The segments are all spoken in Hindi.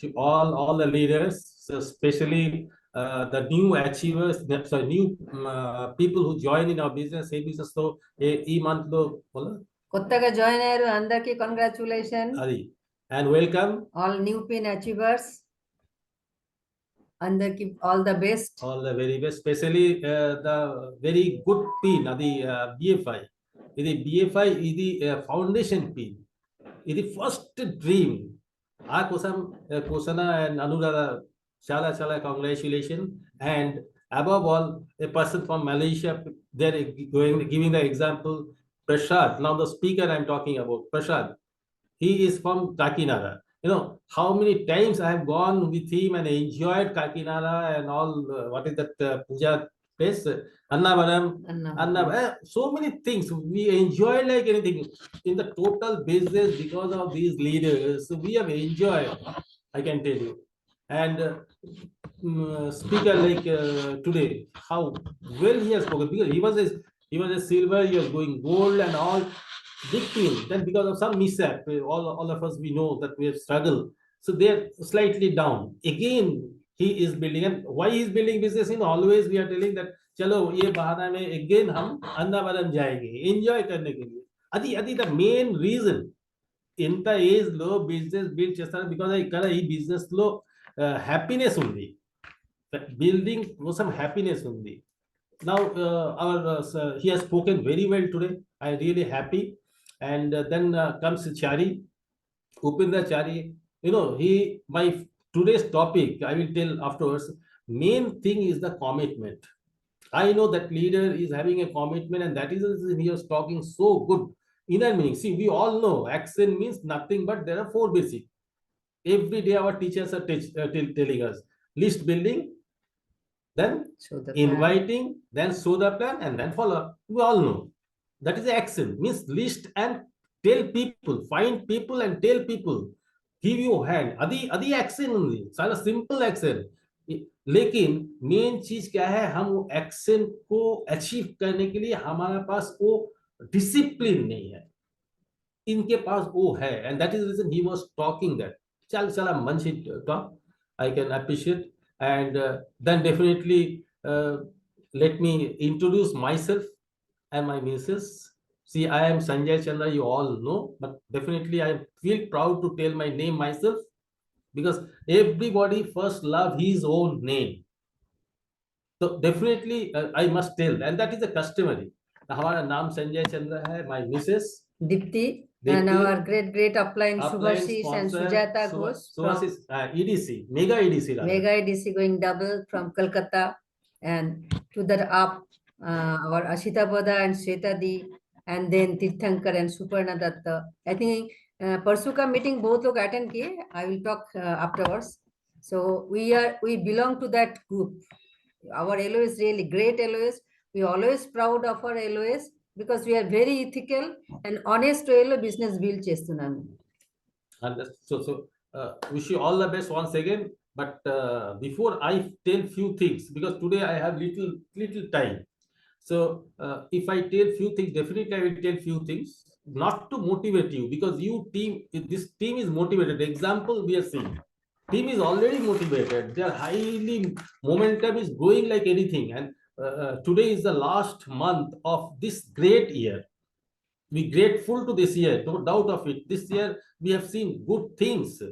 to all the leaders, so especially the new achievers, new people who join in our business. A business లో ఈ month లో కొత్తగా జాయిన్ అయ్యారు అందరికి కంగ్రాచులేషన్. అది and welcome all new pin achievers, అందరికి all the best, all the very best, especially the very good pin అది BFI. ఇది BFI ఇది ఫౌండేషన్ పిన్, ఇది ఫస్ట్ డ్రీమ్. ఆ కోసం Kusana and Anuradha చాలా చాలా congratulations. And above all, a person from Malaysia, they're giving the example, Prashad. Now the speaker I'm talking about, Prashad, he is from Kakinada. You know how many times I have gone with him and enjoyed Kakinada and all. What is that puja place? Annavaram. So many things we enjoy like anything. In the total business, because of these leaders, we have enjoyed, I can tell you. And speaker like today, how well he has spoken, because he was a silver, he was going gold and all, big team. Then because of some mishap, all of us, we know that we have struggled, so they're slightly down again. He is building. And why he is building business? In always we are telling that chalo ye bahana mein again hum Annavaram jayenge enjoy karne ke liye. Adi the main reason ఇంత ఏజ్ లో బిజినెస్ బిల్డ్ చేస్తారు, బికాజ్ ఇక్కడ ఈ బిజినెస్ లో హ్యాపీనెస్ ఉంది, బిల్డింగ్ కోసం హ్యాపీనెస్ ఉంది. Now he has spoken very well today. I really happy. And then comes Chari, Upendra Chari. You know, my today's topic, I will tell afterwards. Main thing is the commitment. I know that leader is having a commitment, and that is the reason he was talking so good. Inner meaning. See, we all know action means nothing but there are 4 basic. Every day our teachers are telling us list building, then inviting, then show the plan, and then follow up. We all know that is the action. Means list and tell people, find people and tell people, give you hand. adi action only. सारा simple action. लेकिन मेन चीज क्या है, हम एक्शन को अचीव करने के लिए हमारे पास वो डिसिप्लिन नहीं है, इनके पास वो है. And that is the reason he was talking that. Chala manchi talk, I can appreciate. And then definitely let me introduce myself and my missus. See, I am Sanjay Chandra, you all know, but definitely I feel proud to tell my name myself, because everybody first love his own name. So definitely I must tell, and that is a customary. हमारा नाम संजय चंद्र है, my missus Dipti, and our great upline Subhashish and Sujata Ghosh. Subhashish EDC, mega EDC. Mega EDC going double from Kolkata, and to that up our Ashita Pada and Shweta Di, and then Tirthankar and Suparna Datta. I think परसों का मीटिंग बहुत लोग अटेंड किए. I will talk afterwards. So we belong to that group. Our LOS really great LOS. We always proud of our LOS because we are very ethical and honest way lo business build చేస్తున్నాను. And so wish you all the best once again. But before I tell few things, because today I have little time, so if I tell few things, definitely I will tell few things, not to motivate you, because this team is motivated. Example we are seeing, team is already motivated. Their highly momentum is growing like anything. And today is the last month of this great year. We grateful to this year, no doubt of it. This year we have seen good things.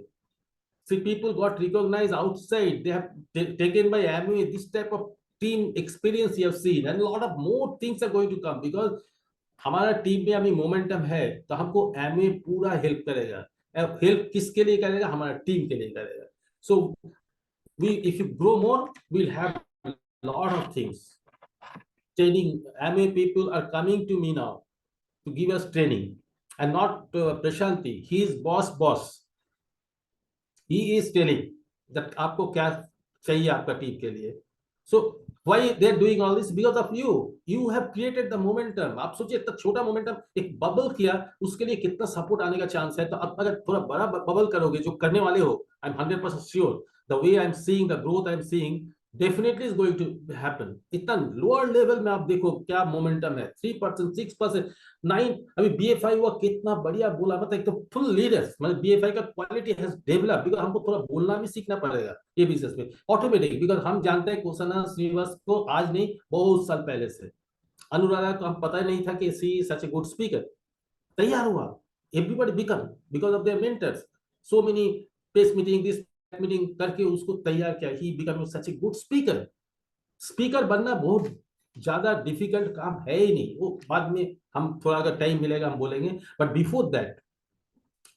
See, people got recognized outside. They have taken by Amway. This type of team experience you have seen, and a lot of more things are going to come, because हमारा टीम में अभी मोमेंटम है, तो हमको Amway पूरा हेल्प करेगा. हेल्प किसके लिए करेगा? हमारा टीम के लिए करेगा. So if you grow more, we'll have a lot of things. Training, Amway people are coming to me now to give us training, and not Prashanti. He is boss. He is telling that आपको क्या चाहिए आपका टीम के लिए. So why they are doing all this? Because of you. You have created the momentum. आप सोचिए, इतना छोटा मोमेंटम एक बबल किया, उसके लिए कितना सपोर्ट आने का चांस है. तो अब अगर थोड़ा बड़ा बबल करोगे, जो करने वाले हो, I'm 100% sure, the way I'm seeing the growth I'm seeing, definitely is going to happen. इतना लोअर लेवल में आप देखो क्या मोमेंटम है, 3%, 6%, 9। अभी BFI हुआ, कितना बढ़िया बोला, मतलब एक तो फुल लीडर्स, मतलब BFI का क्वालिटी हैज डेवलप, बिकॉज हमको थोड़ा बोलना भी सीखना पड़ेगा ये बिजनेस में ऑटोमेटिक, बिकॉज हम जानते हैं कोसना श्रीनिवास को आज नहीं, बहुत साल पहले से। अनुराधा को हम पता ही नहीं था कि सी सच ए गुड स्पीकर। तैयार हुआ, everybody become because of their mentors, so many press meeting, this meeting करके उसको तैयार किया, he become such a good speaker. Speaker बनना बहुत ज्यादा डिफिकल्ट काम है ही नहीं, वो बाद में हम थोड़ा अगर टाइम मिलेगा हम बोलेंगे। बट बिफोर दैट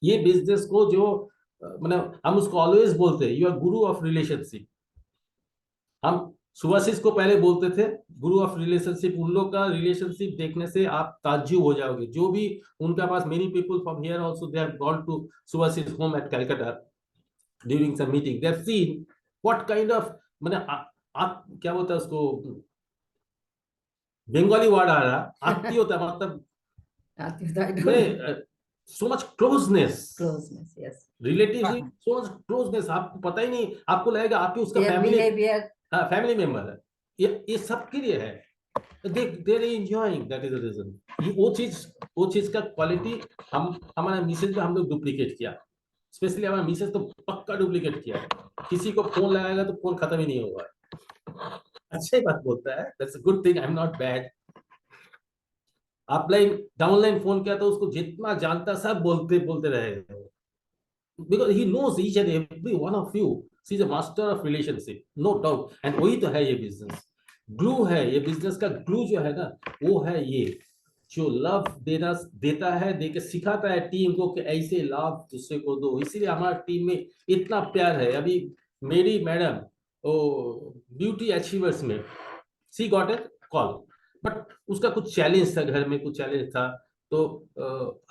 ये बिजनेस को जो मतलब हम उसको ऑलवेज बोलते हैं you are Guru of relationship. हम सुभाषिस को पहले बोलते थे गुरु ऑफ रिलेशनशिप। उन लोग का रिलेशनशिप देखने से आप ताज्जुब हो जाओगे, जो भी उनका पास, many people from here also they have gone to Subhashis home at Calcutta during some meeting, they have seen what kind of, मैंने आप क्या बोलते हैं उसको, बंगाली वर्ड आ रहा, आत्ती होता है मतलब I don't मैं know. So much closeness, Closeness, yes. Relativeship, so much closeness, आपको पता ही नहीं, आपको लगेगा आपकी उसका Their फैमिली, behavior, हाँ फैमिली मेंबर है। ये सबके लिए है, they are enjoying, that is the reason। ये वो चीज का क्वालिटी हम हमारा मिसेज में हम लोग डुप्लीकेट किया, स्पेशली हमारा मिसेज तो पक्का डुप्लीकेट किया है। किसी को फोन लगाएगा तो फोन खत्म ही नहीं होगा, अच्छी बात बोलता है, that's a good thing, I am not bad. Upline downline phone किया तो उसको जितना जानता सब बोलते बोलते रहे, because he knows each and every one of you, she is a master of relationship, no doubt. And वही तो है ये बिजनेस, ग्लू है ये बिजनेस का, ग्लू जो है ना वो है ये, जो लव देना देता है, देके सिखाता है टीम को कि ऐसे लव दूसरे को दो। इसीलिए हमारा टीम में इतना प्यार है। अभी मेरी मैडम ओ ब्यूटी अचीवर्स में सी गॉट ए कॉल, बट उसका कुछ चैलेंज था, घर में कुछ चैलेंज था, तो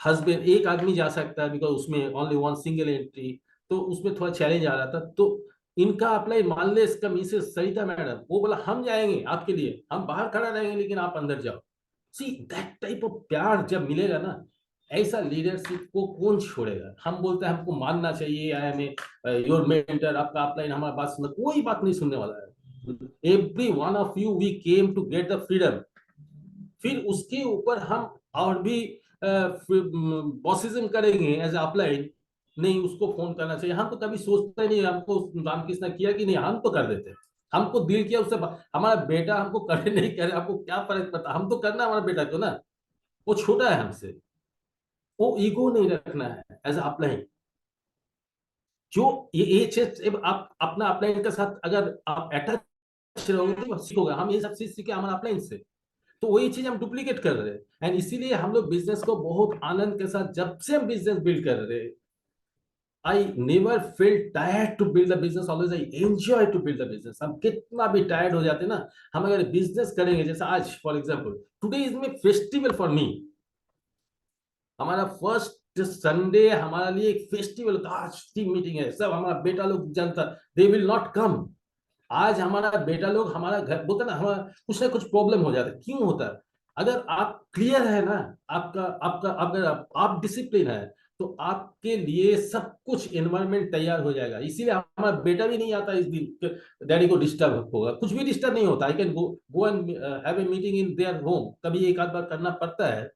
हस्बैंड एक आदमी जा सकता है बिकॉज उसमें ओनली वन सिंगल एंट्री, तो उसमें थोड़ा चैलेंज आ रहा था। तो इनका अप्लाई मान ले, इसका मिसेस सरिता मैडम, वो बोला हम जाएंगे आपके लिए, हम बाहर खड़ा रहेंगे लेकिन आप अंदर जाओ। सी दैट टाइप ऑफ प्यार जब मिलेगा ना, ऐसा लीडरशिप को कौन छोड़ेगा। हम बोलते हैं हमको मानना चाहिए, आई एम योर मेंटर, आपका अपलाइन हमारा बात सुनना, कोई बात नहीं सुनने वाला है। Every one of you we came to get the freedom. फिर उसके ऊपर हम और भी बॉसिज्म करेंगे एज अपलाइन, नहीं उसको फोन करना चाहिए, हम तो कभी सोचते नहीं, हमको रामकृष्ण किया कि नहीं, हम तो कर देते हैं, हमको दिल किया उससे हमारा बेटा हमको करे नहीं करे, आपको क्या फर्क पड़ता, हम तो करना हमारा बेटा को ना, वो छोटा है हमसे, वो ईगो नहीं रखना है एज अपलाइन। जो ये चीज आप अपना अपलाइन के साथ अगर आप अटैच रहोगे तो सीखोगे, हम ये सब चीज सीखे हमारा अपलाइन से, तो वही चीज हम डुप्लीकेट कर रहे हैं। एंड इसीलिए हम लोग बिजनेस को बहुत आनंद के साथ, जब से हम बिजनेस बिल्ड कर रहे हैं, I never feel tired to build the business, always I enjoy to build the business. हम कितना भी टायर्ड हो जाते हैं ना, हम अगर बिजनेस करेंगे, जैसे आज for example today is may festival for me, हमारा फर्स्ट संडे हमारा लिए एक फेस्टिवल का, आज टीम मीटिंग है, सब हमारा बेटा लोग जनता, दे विल नॉट कम। आज हमारा बेटा लोग हमारा घर बोलते ना, हमारा कुछ ना कुछ प्रॉब्लम हो जाता है, क्यों होता है, अगर आप क्लियर है ना, आपका आपका अगर आप डिसिप्लिन है, तो आपके लिए सब कुछ एनवायरनमेंट तैयार हो जाएगा। इसीलिए हमारा बेटा भी नहीं आता इस दिन डैडी को डिस्टर्ब होगा, कुछ भी डिस्टर्ब नहीं होता, I can go and have a meeting in their home, कभी एक आध बार करना पड़ता है।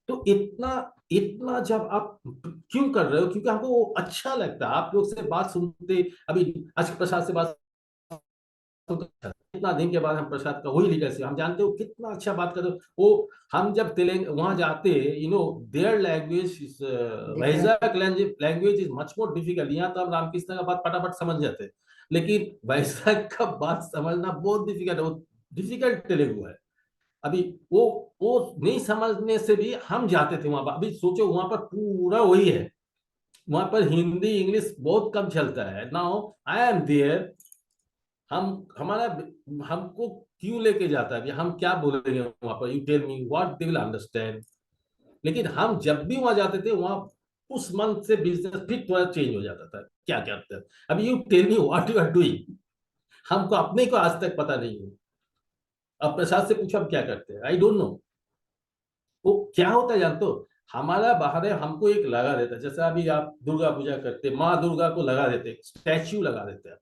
तो इतना इतना जब आप क्यों कर रहे हो, क्योंकि हमको वो अच्छा लगता है, आप लोग से बात सुनते, अभी आज प्रसाद से बात, इतना दिन के बाद हम प्रसाद का वही लीडर से, हम जानते हो कितना अच्छा बात करते हो वो। हम जब तेलंग वहां जाते, you know their language, different. Vizag language is much more difficult. यहाँ तो हम रामकृष्ण का बात फटाफट समझ जाते हैं, लेकिन वैजाग का बात समझना बहुत डिफिकल्ट है, वो डिफिकल्ट तेलुगु है। अभी वो नहीं समझने से भी हम जाते थे वहां पर। अभी सोचो वहां पर पूरा वही है, वहां पर हिंदी इंग्लिश बहुत कम चलता है। नाउ आई एम देयर, हम हमारा हमको क्यों लेके जाता है, हम क्या बोलेंगे वहां पर, you tell me what they will understand. लेकिन हम जब भी वहां जाते थे, वहां उस मंथ से बिजनेस फिर थोड़ा चेंज हो जाता था, क्या करते हैं। अभी you tell me what you are doing, हमको अपने को आज तक पता नहीं है। अब प्रसाद से पूछो हम क्या करते हैं, आई डोंट नो। वो क्या होता है जानते हो, हमारा बाहर है, हमको एक लगा देता है, जैसे अभी आप दुर्गा पूजा करते, माँ दुर्गा को लगा देते, स्टैच्यू लगा देते हैं,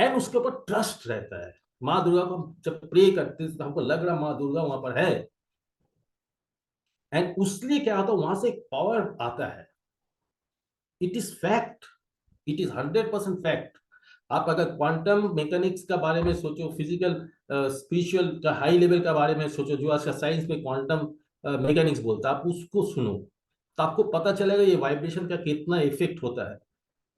एंड उसके ऊपर ट्रस्ट रहता है। माँ दुर्गा को हम जब प्रे करते हैं तो हमको लग रहा माँ दुर्गा वहां पर है, एंड उसलिए क्या होता है वहां से एक पावर आता है। It is fact, it is 100% fact. आप अगर क्वांटम मैकेनिक्स का बारे में सोचो, फिजिकल स्पिरिचुअल का हाई लेवल का बारे में सोचो, जो आज का साइंस में क्वांटम मैकेनिक्स बोलता है, आप उसको सुनो तो आपको पता चलेगा ये वाइब्रेशन का कितना इफेक्ट होता है।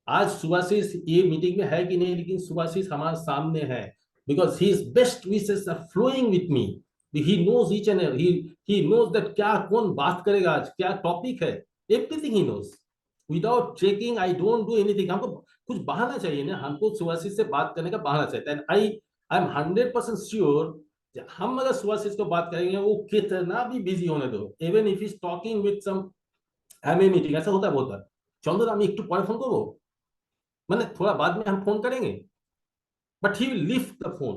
आज सुभाषिस ये मीटिंग में है कि नहीं, लेकिन सुभाषिस हमारे सामने है, because he is best wishes are flowing with me. He knows each and he knows that क्या कौन बात करेगा आज, क्या टॉपिक है, everything he knows. Without checking I don't do anything. हमको कुछ बहाना चाहिए ना, हमको सुभाषिस से बात करने का बहाना चाहिए। एंड आई एम 100% श्योर हम अगर सुभाषिस को बात करेंगे वो कितना भी बिजी होने दो, even if is talking with some MA meeting, ऐसा होता है बहुत बार, चंदन আমি একটু পরে ফোন করবো, मैंने थोड़ा बाद में हम फोन करेंगे, but he will lift the phone,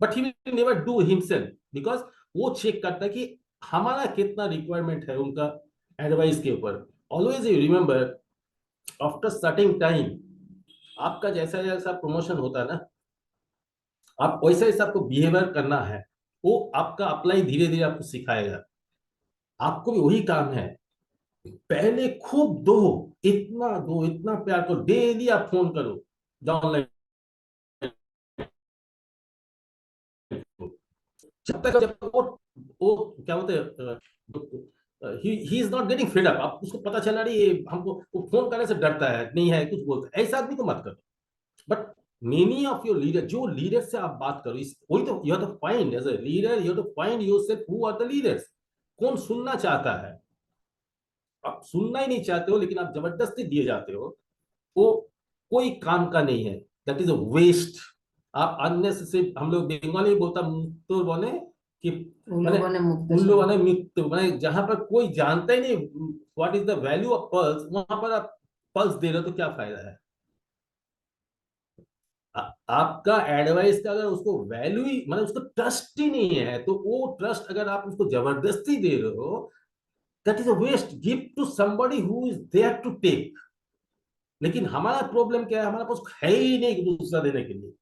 but he will never do himself, because वो चेक करता है कि हमारा कितना रिक्वायरमेंट है उनका एडवाइस के ऊपर। Always you remember, after certain time आपका जैसा जैसा प्रमोशन होता है ना, आप वैसे वैसे आपको बिहेवियर करना है, वो आपका अप्लाई धीरे धीरे आपको सिखाएगा। आपको भी वही काम है, पहले खूब दो इतना प्यार करो, डेली आप फोन करो ऑनलाइन, जब वो क्या बोलते हैं, he is not getting fed up, आप उसको पता चला रही ये हमको वो फोन करने से डरता है, नहीं है कुछ बोलता है, ऐसा आदमी को मत करो। But many of your leader, जो लीडर से आप बात करो, इस वही तो you have to find as a leader, you have to find yourself who are the leaders. कौन सुनना चाहता है, आप सुनना ही नहीं चाहते हो लेकिन आप जबरदस्ती दिए जाते हो, वो कोई काम का नहीं है, दैट इज अ वेस्ट। आप अननेसेसरी, हम लोग बंगाली में बोलता मुक्तो बने कि माने उल्लू बने मुक्त उल्लू शून्य। बने मृत्यु, माने जहां पर कोई जानता ही नहीं what is the value of pulse, वहां पर आप पल्स दे रहे हो तो क्या फायदा है। आपका एडवाइस का अगर उसको वैल्यू ही मतलब उसको ट्रस्ट ही नहीं है, तो वो ट्रस्ट अगर आप उसको जबरदस्ती दे रहे हो, that is a waste. Give to somebody who is there to take. लेकिन हमारा प्रॉब्लम क्या है, हमारे पास है ही नहीं दूसरा देने के लिए।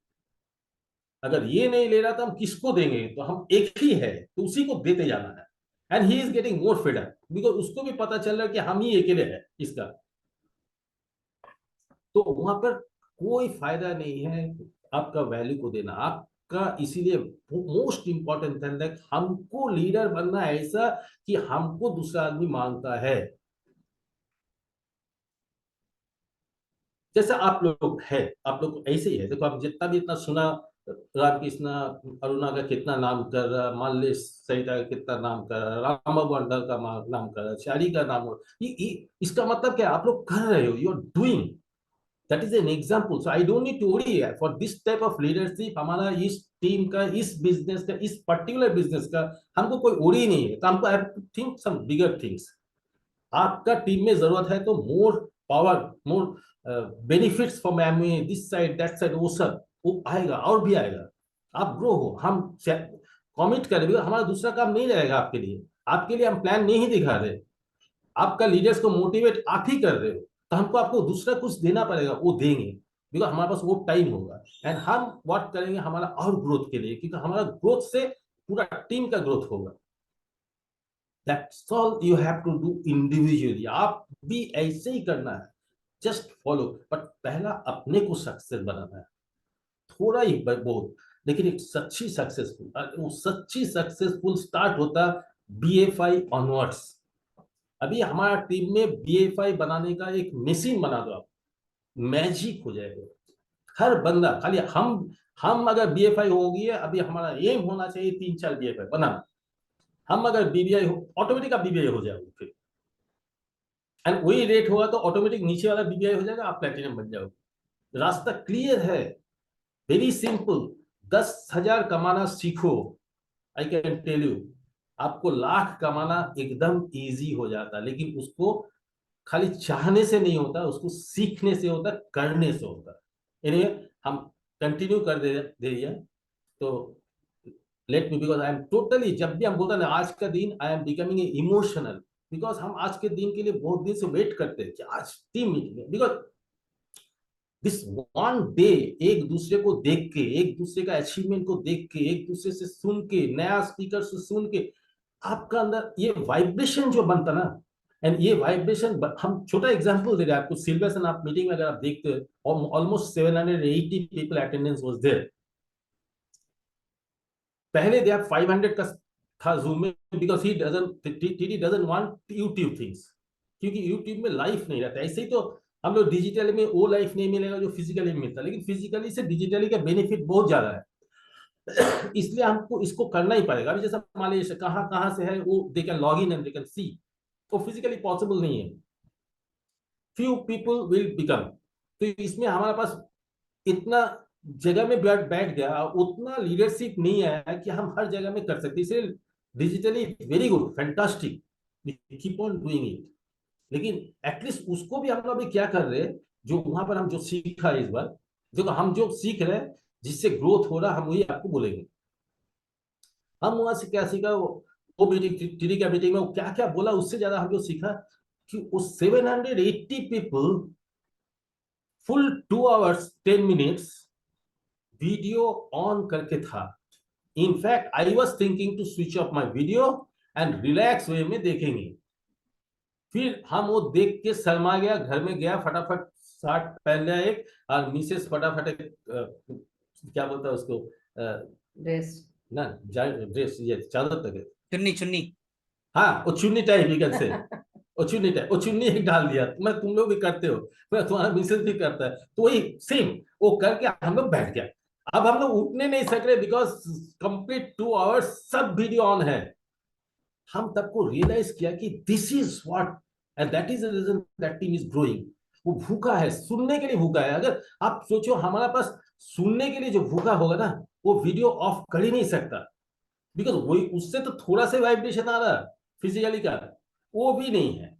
अगर ये नहीं ले रहा तो हम किसको देंगे, तो हम एक ही है तो उसी को देते जाना है। And he is getting more fed up, because उसको भी पता चल रहा है कि हम ही अकेले हैं इसका। तो वहां पर कोई फायदा नहीं है आपका वैल्यू को देना आपका। इसीलिए मोस्ट इंपॉर्टेंट है हमको लीडर बनना है ऐसा कि हमको दूसरा आदमी मांगता है। जैसा आप लोग है, आप लोग ऐसे ही है, देखो आप जितना भी इतना सुना, रामकृष्ण अरुणा का कितना नाम कर रहा, माल्य सहिता का कितना नाम कर रहा, राम मंडल का नाम कर रहा, चारी का नाम इसका मतलब क्या है, आप लोग कर रहे हो, you are doing, that is an example. So I don't need to worry for this type of leadership. हमारा इस टीम का, इस बिजनेस का, इस पर्टिकुलर बिजनेस का हमको कोई वरी नहीं है, तो हमको I have to think some bigger things. आपका टीम में जरूरत है तो more power, more benefits from Amway, this side that side, वो सब वो आएगा और भी आएगा। आप ग्रो हो, हम कमिट करेंगे, हमारा दूसरा काम नहीं रहेगा आपके लिए। आपके लिए हम प्लान नहीं दिखा रहे, आपका लीडर्स को मोटिवेट आप ही कर रहे हो, तो हमको आपको दूसरा कुछ देना पड़ेगा, वो देंगे, बिकॉज हमारे पास वो टाइम होगा। एंड हम व्हाट करेंगे हमारा और ग्रोथ के लिए, क्योंकि हमारा ग्रोथ से पूरा टीम का ग्रोथ होगा। That's all you have to do individually. आप भी ऐसे ही करना है, जस्ट फॉलो। बट पहला अपने को सक्सेस बनाना है, थोड़ा ही बहुत, लेकिन एक सच्ची सक्सेसफुल, वो सच्ची सक्सेसफुल स्टार्ट होता BFI ऑनवर्ड्स। अभी हमारा टीम में BFI बनाने का एक मशीन बना दो आप, मैजिक हो जाएगा। हर बंदा खाली हम अगर BFI होगी, अभी हमारा एम होना चाहिए 3-4 BFI बनाना। हम अगर BBI हो, ऑटोमेटिक आप BBI हो जाओगे फिर, एंड वही रेट होगा तो ऑटोमेटिक नीचे वाला BBI हो जाएगा, आप प्लेटिनम बन जाओगे। रास्ता क्लियर है, वेरी सिंपल। 10,000 कमाना सीखो, आई कैन टेल यू आपको लाख कमाना एकदम इजी हो जाता, लेकिन उसको खाली चाहने से नहीं होता, उसको सीखने से होता, करने से होता। anyway, हम कंटिन्यू कर दे दिया तो let me, because I am totally, जब भी हम बोलते हैं ना आज का दिन, I am becoming emotional, because हम आज के दिन के लिए बहुत दिन से वेट करते हैं कि आज टीम मीटिंग है। बिकॉज दिस वन डे, एक दूसरे को देख के, एक दूसरे का अचीवमेंट को देख के, एक दूसरे से सुन के, नया स्पीकर से सुन के, आपका अंदर ये वाइब्रेशन जो बनता ना, एंड ये वाइब्रेशन, हम छोटा एग्जांपल दे रहे हैं आपको। सिल्वर आप मीटिंग में अगर आप देखते हो, almost 780 people attendance was there. पहले दे 500 का था जूम में, because he doesn't want YouTube things, क्योंकि यूट्यूब में लाइफ नहीं रहता। ऐसे ही तो हम लोग डिजिटली में वो लाइफ नहीं मिलेगा जो फिजिकली में मिलता, लेकिन फिजिकली से डिजिटली का बेनिफिट बहुत ज्यादा है। इसलिए हमको इसको करना ही पड़ेगा। अभी जैसा मान लीजिए कहाँ कहाँ से है वो, they can log in and they can see, वो फिजिकली पॉसिबल नहीं है। फ्यू पीपल विल बिकम, तो इसमें हमारे पास इतना जगह में बैठ गया, उतना लीडरशिप नहीं है कि हम हर जगह में कर सकते। इसलिए digitally very good, fantastic, keep on doing it. लेकिन एटलीस्ट उसको भी हम लोग अभी क्या कर रहे हैं, जो वहां पर हम जो सीखा है इस बार, देखो हम जो सीख रहे हैं जिससे ग्रोथ हो रहा, हम वही आपको बोलेंगे। हम वहां से क्या सीखा, वो मीटिंग, टीडी का मीटिंग में वो क्या क्या बोला, उससे ज्यादा हम जो सीखा कि वो 780 people full 2 hours 10 minutes video on करके था। In fact I was thinking to switch off my video and relax वे में देखेंगे। फिर हम वो देख के शर्मा गया, घर में गया, फटाफट शर्ट पहन लिया एक, और मिसेस फटाफट एक क्या बोलता है उसको, ड्रेस, ना ड्रेस, ये चादर तक है, चुन्नी चुन्नी, हाँ वो चुन्नी टाइप ही से, वो चुन्नी टाइप, वो चुन्नी ही डाल दिया। मैं, तुम लोग भी करते हो, मैं तुम्हारा मिसेस भी करता है, तो वही सेम वो करके हम लोग बैठ गया। अब हम लोग उठने नहीं सक रहे, बिकॉज कंप्लीट 2 hours सब वीडियो ऑन है। हम तब को रियलाइज किया कि this is what, and that is the reason that team is growing. वो भूखा है, सुनने के लिए भूखा है। अगर आप सोचो हमारा पास सुनने के लिए जो भूखा होगा ना, वो वीडियो ऑफ कर ही नहीं सकता, बिकॉज वही उससे तो थोड़ा सा वाइब्रेशन आ रहा है फिजिकली का, वो भी नहीं है।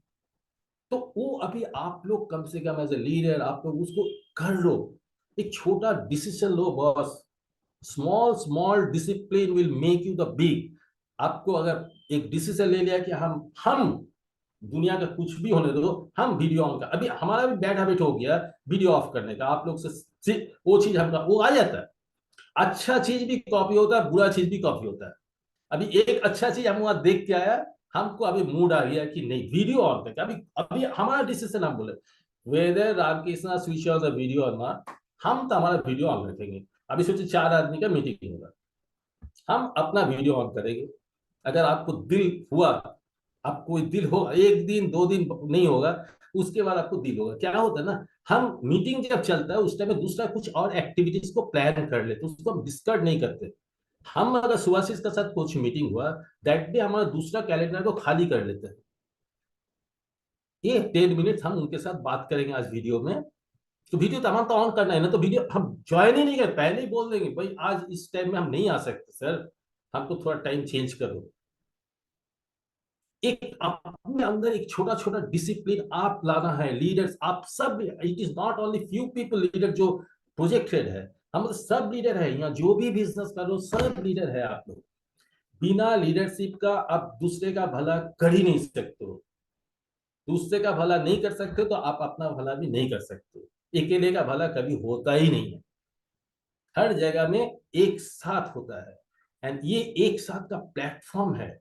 तो वो अभी आप लोग कम से कम एज ए लीडर आप लोग उसको कर लो, एक छोटा decision low boss. Small small discipline will make you the big. आपको अगर एक डिसीजन ले लिया कि हम दुनिया का कुछ भी होने दो, हम वीडियो ऑन का, अभी हमारा भी बैड हैबिट हो गया वीडियो ऑफ करने का। आप लोग से वो चीज हमका वो आ जाता है। अच्छा चीज भी कॉपी होता है, बुरा चीज भी कॉपी होता है। अभी एक अच्छा चीज हम वहां देख के आया, हमको अभी मूड आ गया कि नहीं वीडियो ऑन करके, अभी अभी हमारा डिसीजन हम बोले whether Ramakrishna switch on the video और नॉट, हम तो हमारा वीडियो ऑन रखेंगे। अभी सोचिए 4 आदमी का मीटिंग होगा, हम अपना वीडियो ऑन करेंगे। अगर आपको दिल हुआ, आपको दिल हो, एक दिन 2 दिन नहीं होगा, उसके बाद आपको दिल होगा। क्या होता है ना, हम मीटिंग जब चलता है उस टाइम में दूसरा कुछ और एक्टिविटीज को प्लान कर लेते, उसको हम डिस्कर्ड नहीं करते। हम अगर सुभाषिस के साथ कुछ मीटिंग हुआ, दैट डे हमारा दूसरा कैलेंडर को खाली कर लेते हैं। ये 10 मिनट हम उनके साथ बात करेंगे आज वीडियो में, तो वीडियो तो हम तो ऑन करना है ना, तो वीडियो हम ज्वाइन ही नहीं कर, पहले ही बोल देंगे भाई आज इस टाइम में हम नहीं आ सकते सर, हमको थोड़ा टाइम चेंज करो। एक अपने अंदर एक छोटा छोटा डिसिप्लिन आप लाना है लीडर्स, आप सब। It is not only few people leader जो प्रोजेक्टेड है, हम तो सब लीडर है यहाँ, जो भी बिजनेस कर रहे हो सब लीडर है आप लोग। बिना लीडरशिप का आप दूसरे का भला कर ही नहीं सकते हो। दूसरे का भला नहीं कर सकते तो आप अपना भला भी नहीं कर सकते। अकेले का भला कभी होता ही नहीं है, हर जगह में एक साथ होता है। एंड ये एक साथ का प्लेटफॉर्म है।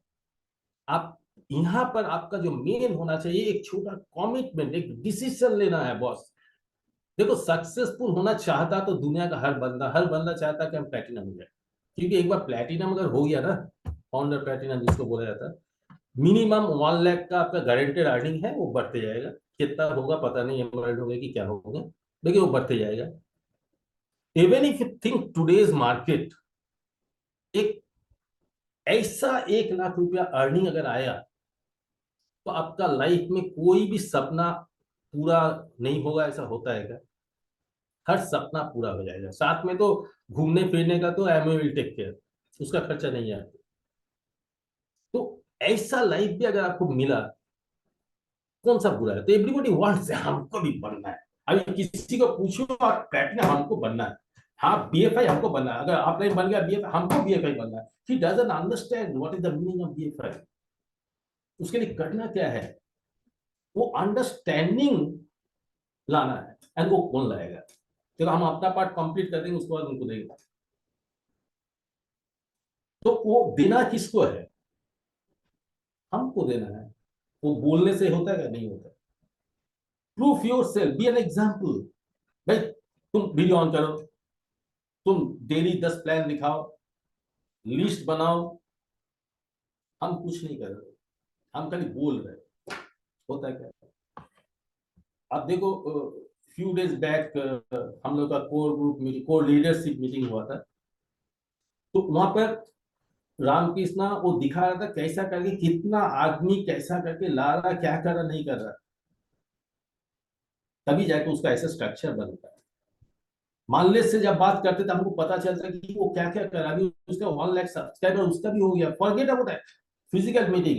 आप यहाँ पर आपका जो मेन होना चाहिए एक छोटा कमिटमेंट, एक डिसीजन लेना है बॉस। देखो सक्सेसफुल होना चाहता तो दुनिया का हर बंदा चाहता कि हम प्लेटिनम हो जाए, क्योंकि एक बार प्लेटिनम अगर हो गया ना, फाउंडर प्लेटिनम जिसको बोला जाता है, मिनिमम 1 लाख का आपका गारंटेड अर्निंग है, वो बढ़ते जाएगा। कितना होगा पता नहीं, एमराल्ड होगा कि क्या होगा, लेकिन वो बढ़ते जाएगा। Even if you think today's market, एक ऐसा 1 लाख रुपया अर्निंग अगर आया, तो आपका लाइफ में कोई भी सपना पूरा नहीं होगा ऐसा होता है क्या? हर सपना पूरा हो जाएगा। साथ में तो घूमने फिरने का तो एमओ विल टेक केयर, उसका खर्चा नहीं है। तो ऐसा लाइफ भी अगर आपको मिला, कौन सा बुरा है? तो एवरीबॉडी वांट्स, हमको भी बनना है। अभी किसी को पूछो आप प्लेटिनम हमको बनना है, हाँ बीएफआई हमको बनना है, अगर आप नहीं बन गया बीएफआई, हमको बीएफआई बनना है। He doesn't understand what is the meaning of BFI. उसके लिए करना क्या है, वो अंडरस्टैंडिंग लाना है। एंड वो कौन लाएगा? चलो हम अपना पार्ट कंप्लीट कर देंगे, उसके बाद उनको देंगे। तो वो देना किसको है? हमको देना है। वो बोलने से होता है या नहीं होता? Proof yourself, be an example. भाई तुम वीडियो ऑन करो, तुम डेली 10 प्लान दिखाओ, लिस्ट बनाओ। हम कुछ नहीं कर रहे, हम खाली बोल रहे हैं। होता है क्या? अब देखो, फ्यू डेज बैक हम लोग का core group meeting, core leadership meeting हुआ था। तो वहां पर रामकृष्णा वो दिखा रहा था कैसा करके कितना आदमी कैसा करके ला रहा, क्या कर रहा नहीं कर रहा, तभी जाके उसका ऐसा स्ट्रक्चर बनता है। मानलेस से जब बात करते थे हमको पता चलता कि वो क्या क्या कर रहा है। अभी उसका 1 लाख सब्सक्राइबर उसका भी हो गया। फॉरगेट अबाउट है फिजिकल मीटिंग,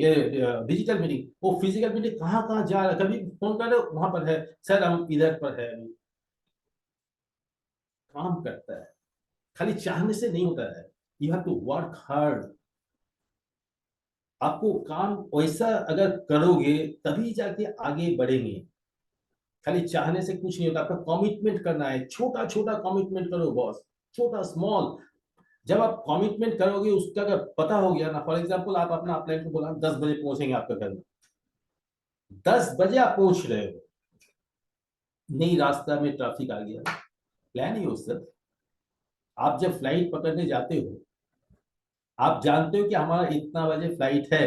डिजिटल मीटिंग। वो फिजिकल मीटिंग कहाँ कहाँ जा रहा है, कभी फोन कर रहे वहां पर है, सर हम इधर पर है। अभी काम करता है, खाली चाहने से नहीं होता है। You have to work hard. आपको काम वैसा अगर करोगे तभी जाके आगे बढ़ेंगे। खाली चाहने से कुछ नहीं होता। आपका कमिटमेंट करना है, छोटा छोटा कमिटमेंट करो बॉस, छोटा स्मॉल। जब आप कमिटमेंट करोगे, उसका अगर पता हो गया ना, फॉर एग्जांपल आप अपना अपलाइन को बोला 10 बजे पहुंचेंगे आपके घर में, 10 बजे आप पहुंच रहे हो, नहीं रास्ता में ट्रैफिक आ गया, प्लान योरसेल्फ। आप जब फ्लाइट पकड़ने जाते हो, आप जानते हो कि हमारा इतना बजे फ्लाइट है,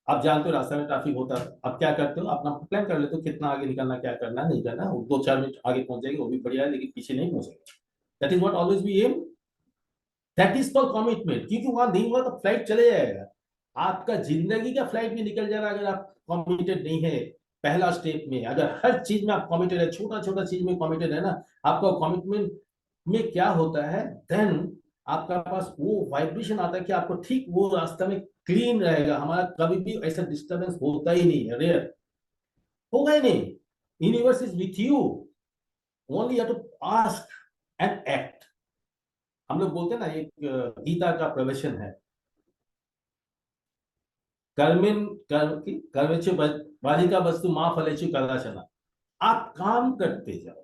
आप जानते हो रास्ते में ट्रैफिक होता है, आप क्या करते हो? अपना प्लान कर लेते हो कितना आगे निकलना, क्या करना नहीं करना। 2-4 मिनट आगे पहुंच जाएंगे वो भी बढ़िया है, लेकिन पीछे नहीं पहुंचेंगे। That is what always we am. That is called commitment. क्योंकि वहां नहीं हुआ तो फ्लाइट चले जाएगा। आपका जिंदगी का फ्लाइट भी निकल जाएगा अगर आप कमिटेड नहीं है। पहला स्टेप में अगर हर चीज में आप कमिटेड है, छोटा छोटा चीज में कमिटेड है ना, आपका कमिटमेंट में क्या होता है, देन आपका पास वो वाइब्रेशन आता है कि आपको ठीक वो रास्ता में क्लीन रहेगा। हमारा कभी भी ऐसा डिस्टर्बेंस होता ही नहीं है, रेयर होगा ही नहीं। Universe is with you, only you have to ask and act. हम लोग बोलते हैं ना, एक गीता का प्रवचन है, कर्मिन कर्मेचु बाधिका वस्तु मां फलेचु कदाचन। आप काम करते जाओ,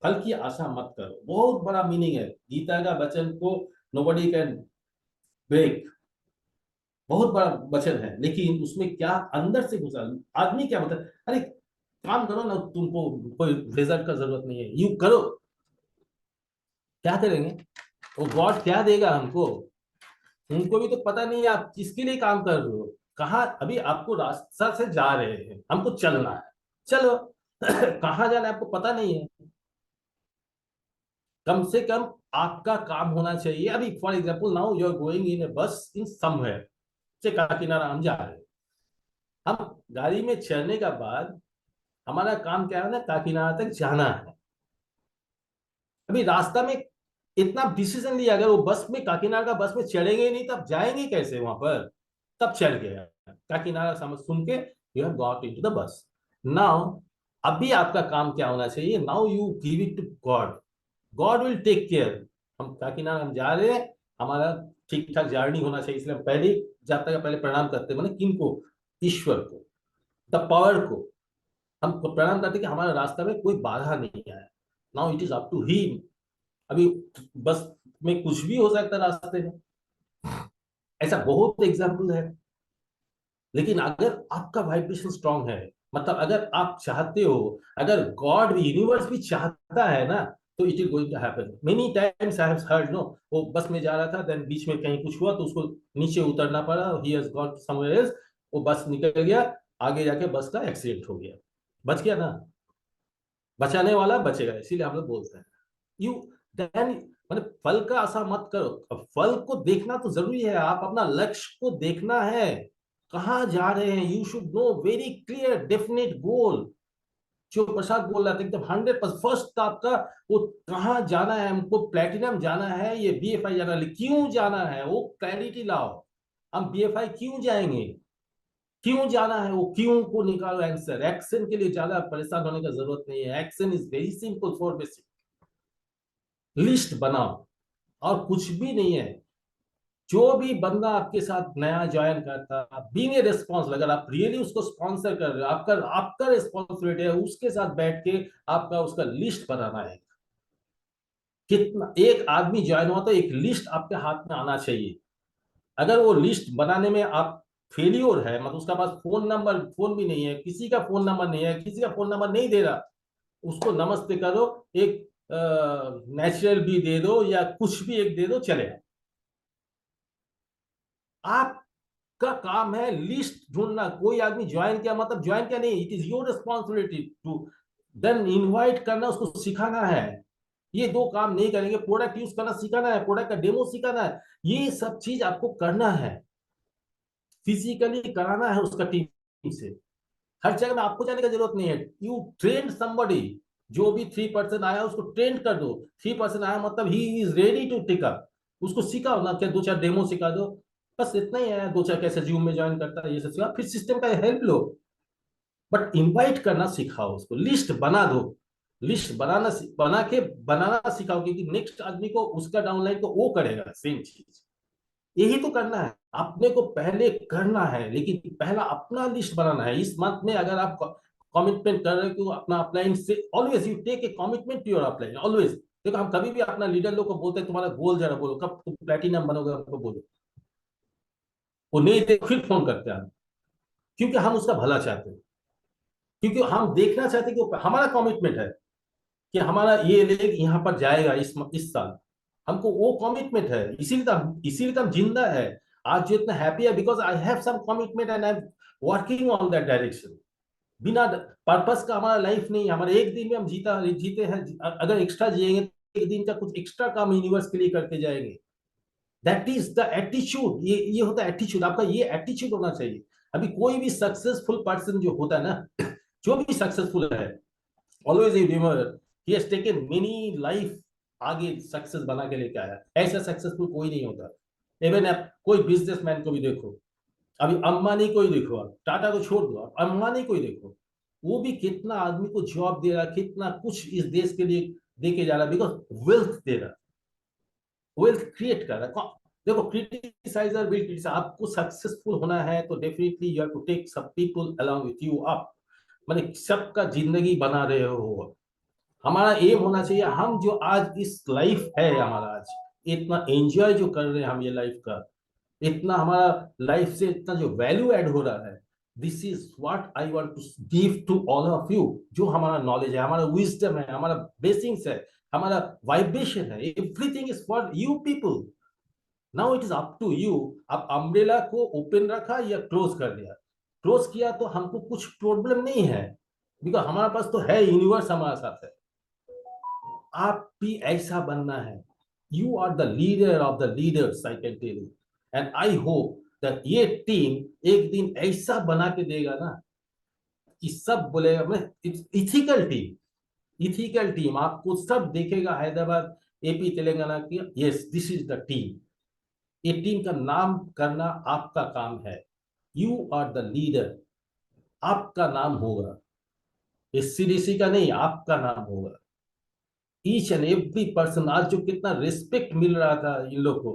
फल की आशा मत करो। बहुत बड़ा मीनिंग है गीता का वचन को, नोबडी कैन ब्रेक। बहुत बड़ा वचन है, लेकिन उसमें क्या अंदर से घुसा आदमी क्या मतलब, अरे काम करो ना, तुमको कोई रिजल्ट का जरूरत नहीं है, यू करो। क्या करेंगे? वो गॉड क्या देगा हमको? उनको भी तो पता नहीं है आप किसके लिए काम कर रहे हो, कहाँ। अभी आपको रास्ता से जा रहे हैं, हमको चलना है, चलो। कहाँ जाना है आपको पता नहीं है। कम से कम आपका काम होना चाहिए। अभी for example now you are going in a bus in somewhere, से काकीनाडा हम जा रहे हैं। हम गाड़ी में चढ़ने का बाद हमारा काम क्या है ना, काकीनाडा तक जाना है। अभी रास्ता में इतना डिसीजन लिया, अगर वो बस में काकीनाडा का बस में चढ़ेंगे ही नहीं तब जाएंगे कैसे वहां पर? तब चढ़ गया काकीनाडा समझ सुन के, you have got into the bus. Now अभी आपका काम क्या होना चाहिए? Now you give it to God, God will take care. हम काकीनाडा हम जा रहे हैं, हमारा ठीक ठाक जर्नी होना चाहिए, इसलिए हम पहले जाता है पहले प्रणाम करते हैं। मैंने किनको? ईश्वर को, द पावर को। हम प्रणाम करते कि हमारे रास्ता में कोई बाधा नहीं आया। Now it is up to him. अभी बस में कुछ भी हो सकता है रास्ते में, ऐसा बहुत एग्जाम्पल है। लेकिन अगर आपका वाइब्रेशन स्ट्रांग है, मतलब अगर आप चाहते हो, अगर गॉड भी यूनिवर्स भी चाहता है ना, तो it is going to happen. Many times I have heard no, वो बस में जा रहा था, देन बीच में कहीं कुछ हुआ तो उसको नीचे उतरना पड़ा, he has got somewhere else. वो बस निकल गया, आगे जाके बस का एक्सीडेंट हो गया। बच गया ना, बचाने वाला बचेगा। इसीलिए हम लोग बोलते हैं यू देन, मतलब फल का आशा मत करो। अब फल को देखना तो जरूरी है, आप अपना लक्ष्य को देखना है, कहाँ जा रहे हैं। You should know very clear definite goal. जो प्रसाद बोल रहा था एकदम 100%। फर्स्ट आपका वो कहाँ जाना है, हमको प्लेटिनम जाना है, ये बीएफआई जाना है, क्यों जाना है वो क्लैरिटी लाओ। हम बीएफआई क्यों जाएंगे, क्यों जाना है, वो क्यों को निकालो आंसर। एक्शन के लिए ज्यादा परेशान होने का जरूरत नहीं है। Action is very simple, for basic list बनाओ और कुछ भी नहीं है। जो भी बंदा आपके साथ नया ज्वाइन करता, बीइंग ए रिस्पॉन्सिबल, अगर आप रियली उसको स्पॉन्सर कर रहे हो, आपका आपका रिस्पॉन्सिबिलिटी है उसके साथ बैठ के आपका उसका लिस्ट बनाना है। कितना एक आदमी ज्वाइन हुआ तो एक लिस्ट आपके हाथ में आना चाहिए। अगर वो लिस्ट बनाने में आप फेलियर है, मतलब उसका पास फोन नंबर, फोन भी नहीं है, किसी का फोन नंबर नहीं है, किसी का फोन नंबर नहीं दे रहा, उसको नमस्ते करो, एक नेचुरल भी दे दो या कुछ भी एक दे दो, चलेगा। आपका काम है लिस्ट ढूंढना। कोई आदमी ज्वाइन किया मतलब ज्वाइन किया नहीं, it is your responsibility to then invite करना, उसको सिखाना है। ये दो काम नहीं करेंगे, प्रोडक्ट यूज करना सिखाना है, प्रोडक्ट का डेमो सिखाना है, ये सब चीज आपको करना है, फिजिकली कराना है उसका टीम से। हर जगह में आपको जाने की जरूरत नहीं है, यू ट्रेन समबडी। जो भी 3% आया उसको ट्रेन कर दो। 3% आया मतलब he is ready to take up, उसको सिखाओ ना, क्या दो चार डेमो सिखा दो, बस इतना ही है। दो चार कैसे जूम में ज्वाइन करता है ये सब सिखा, फिर सिस्टम का हेल्प लो, बट इनवाइट करना सिखाओ उसको, लिस्ट बना दो। लिस्ट बनाना सिखाओ, क्योंकि नेक्स्ट आदमी को उसका डाउनलाइन को वो करेगा सेम चीज। यही तो करना है, अपने को पहले करना है, लेकिन पहला अपना लिस्ट बनाना है। इस मंथ में अगर आप कमिटमेंट कर रहे हो अपना अपलाइन से, always you take a commitment to your upline, always. देखो हम कभी भी अपना लीडर लोग को बोलते हैं तुम्हारा गोल जरा बोलो, कब तुम प्लेटिनम बनोगे हमको बोलो, वो नहीं दे फिर फोन करते हैं हम, क्योंकि हम उसका भला चाहते हैं, क्योंकि हम देखना चाहते हैं कि हमारा कमिटमेंट है कि हमारा ये लेग यहाँ पर जाएगा इस साल, हमको वो कमिटमेंट है, इसीलिए तो हम जिंदा है। आज जो इतना हैप्पी है, because I have some commitment and I am working on that direction. बिना पर्पस का हमारा लाइफ नहीं है। हमारे एक दिन में हम जीते हैं, अगर एक्स्ट्रा जिएंगे तो एक दिन का कुछ एक्स्ट्रा काम यूनिवर्स के लिए करके जाएंगे। दैट इज द एटीट्यूड, ये होता है एटीट्यूड, आपका ये एटीट्यूड होना चाहिए। अभी कोई भी सक्सेसफुल पर्सन जो होता है ना, जो भी सक्सेसफुल है, always remember he has taken many life, आगे सक्सेस बना के लेके आया। ऐसा सक्सेसफुल कोई नहीं होता। इवन आप कोई बिजनेसमैन को भी देखो, अभी अंबानी को ही देखो, आप टाटा को छोड़ दो, आप अंबानी को ही देखो, वो भी कितना आदमी को जॉब दे रहा, कितना कुछ इस देश के लिए दे के जा रहा, बिकॉज वेल्थ दे रहा, वेल्थ क्रिएट कर रहा है। देखो क्रिटिसाइजर विल क्रिटिसाइज, आपको सक्सेसफुल होना है तो definitely you have to take सब people along with you up, माने सबका जिंदगी बना रहे हो। हमारा एम होना चाहिए, हम जो आज इस लाइफ है हमारा, आज इतना एंजॉय जो कर रहे हैं हम ये लाइफ का, इतना हमारा लाइफ से इतना जो वैल्यू ऐड हो रहा है, this is what I want to give to all of you. जो हमारा नॉलेज है, हमारा विजडम है, हमारा ब्लेसिंग्स है, हमारा वाइब्रेशन है, everything is for you people. Now it is up to you. आप अम्ब्रेला को ओपन रखा या क्लोज कर दिया, क्लोज किया तो हमको कुछ प्रॉब्लम नहीं है, बिकॉज हमारे पास तो है, यूनिवर्स हमारे साथ है। आप भी ऐसा बनना है। You are the leader of the leaders, I can tell you, and I hope that ये टीम एक दिन ऐसा बना के देगा ना कि सब बोलेगा, मैं इथिकल टीम, इथिकल टीम, आपको सब देखेगा हैदराबाद, एपी, तेलंगाना की, yes this is the team. ये टीम का नाम करना आपका काम है। यू आर द लीडर, आपका नाम होगा, इस सीडीसी का नहीं, आपका नाम होगा। ईच एंड एवरी पर्सन, आज जो कितना रिस्पेक्ट मिल रहा था इन लोग को,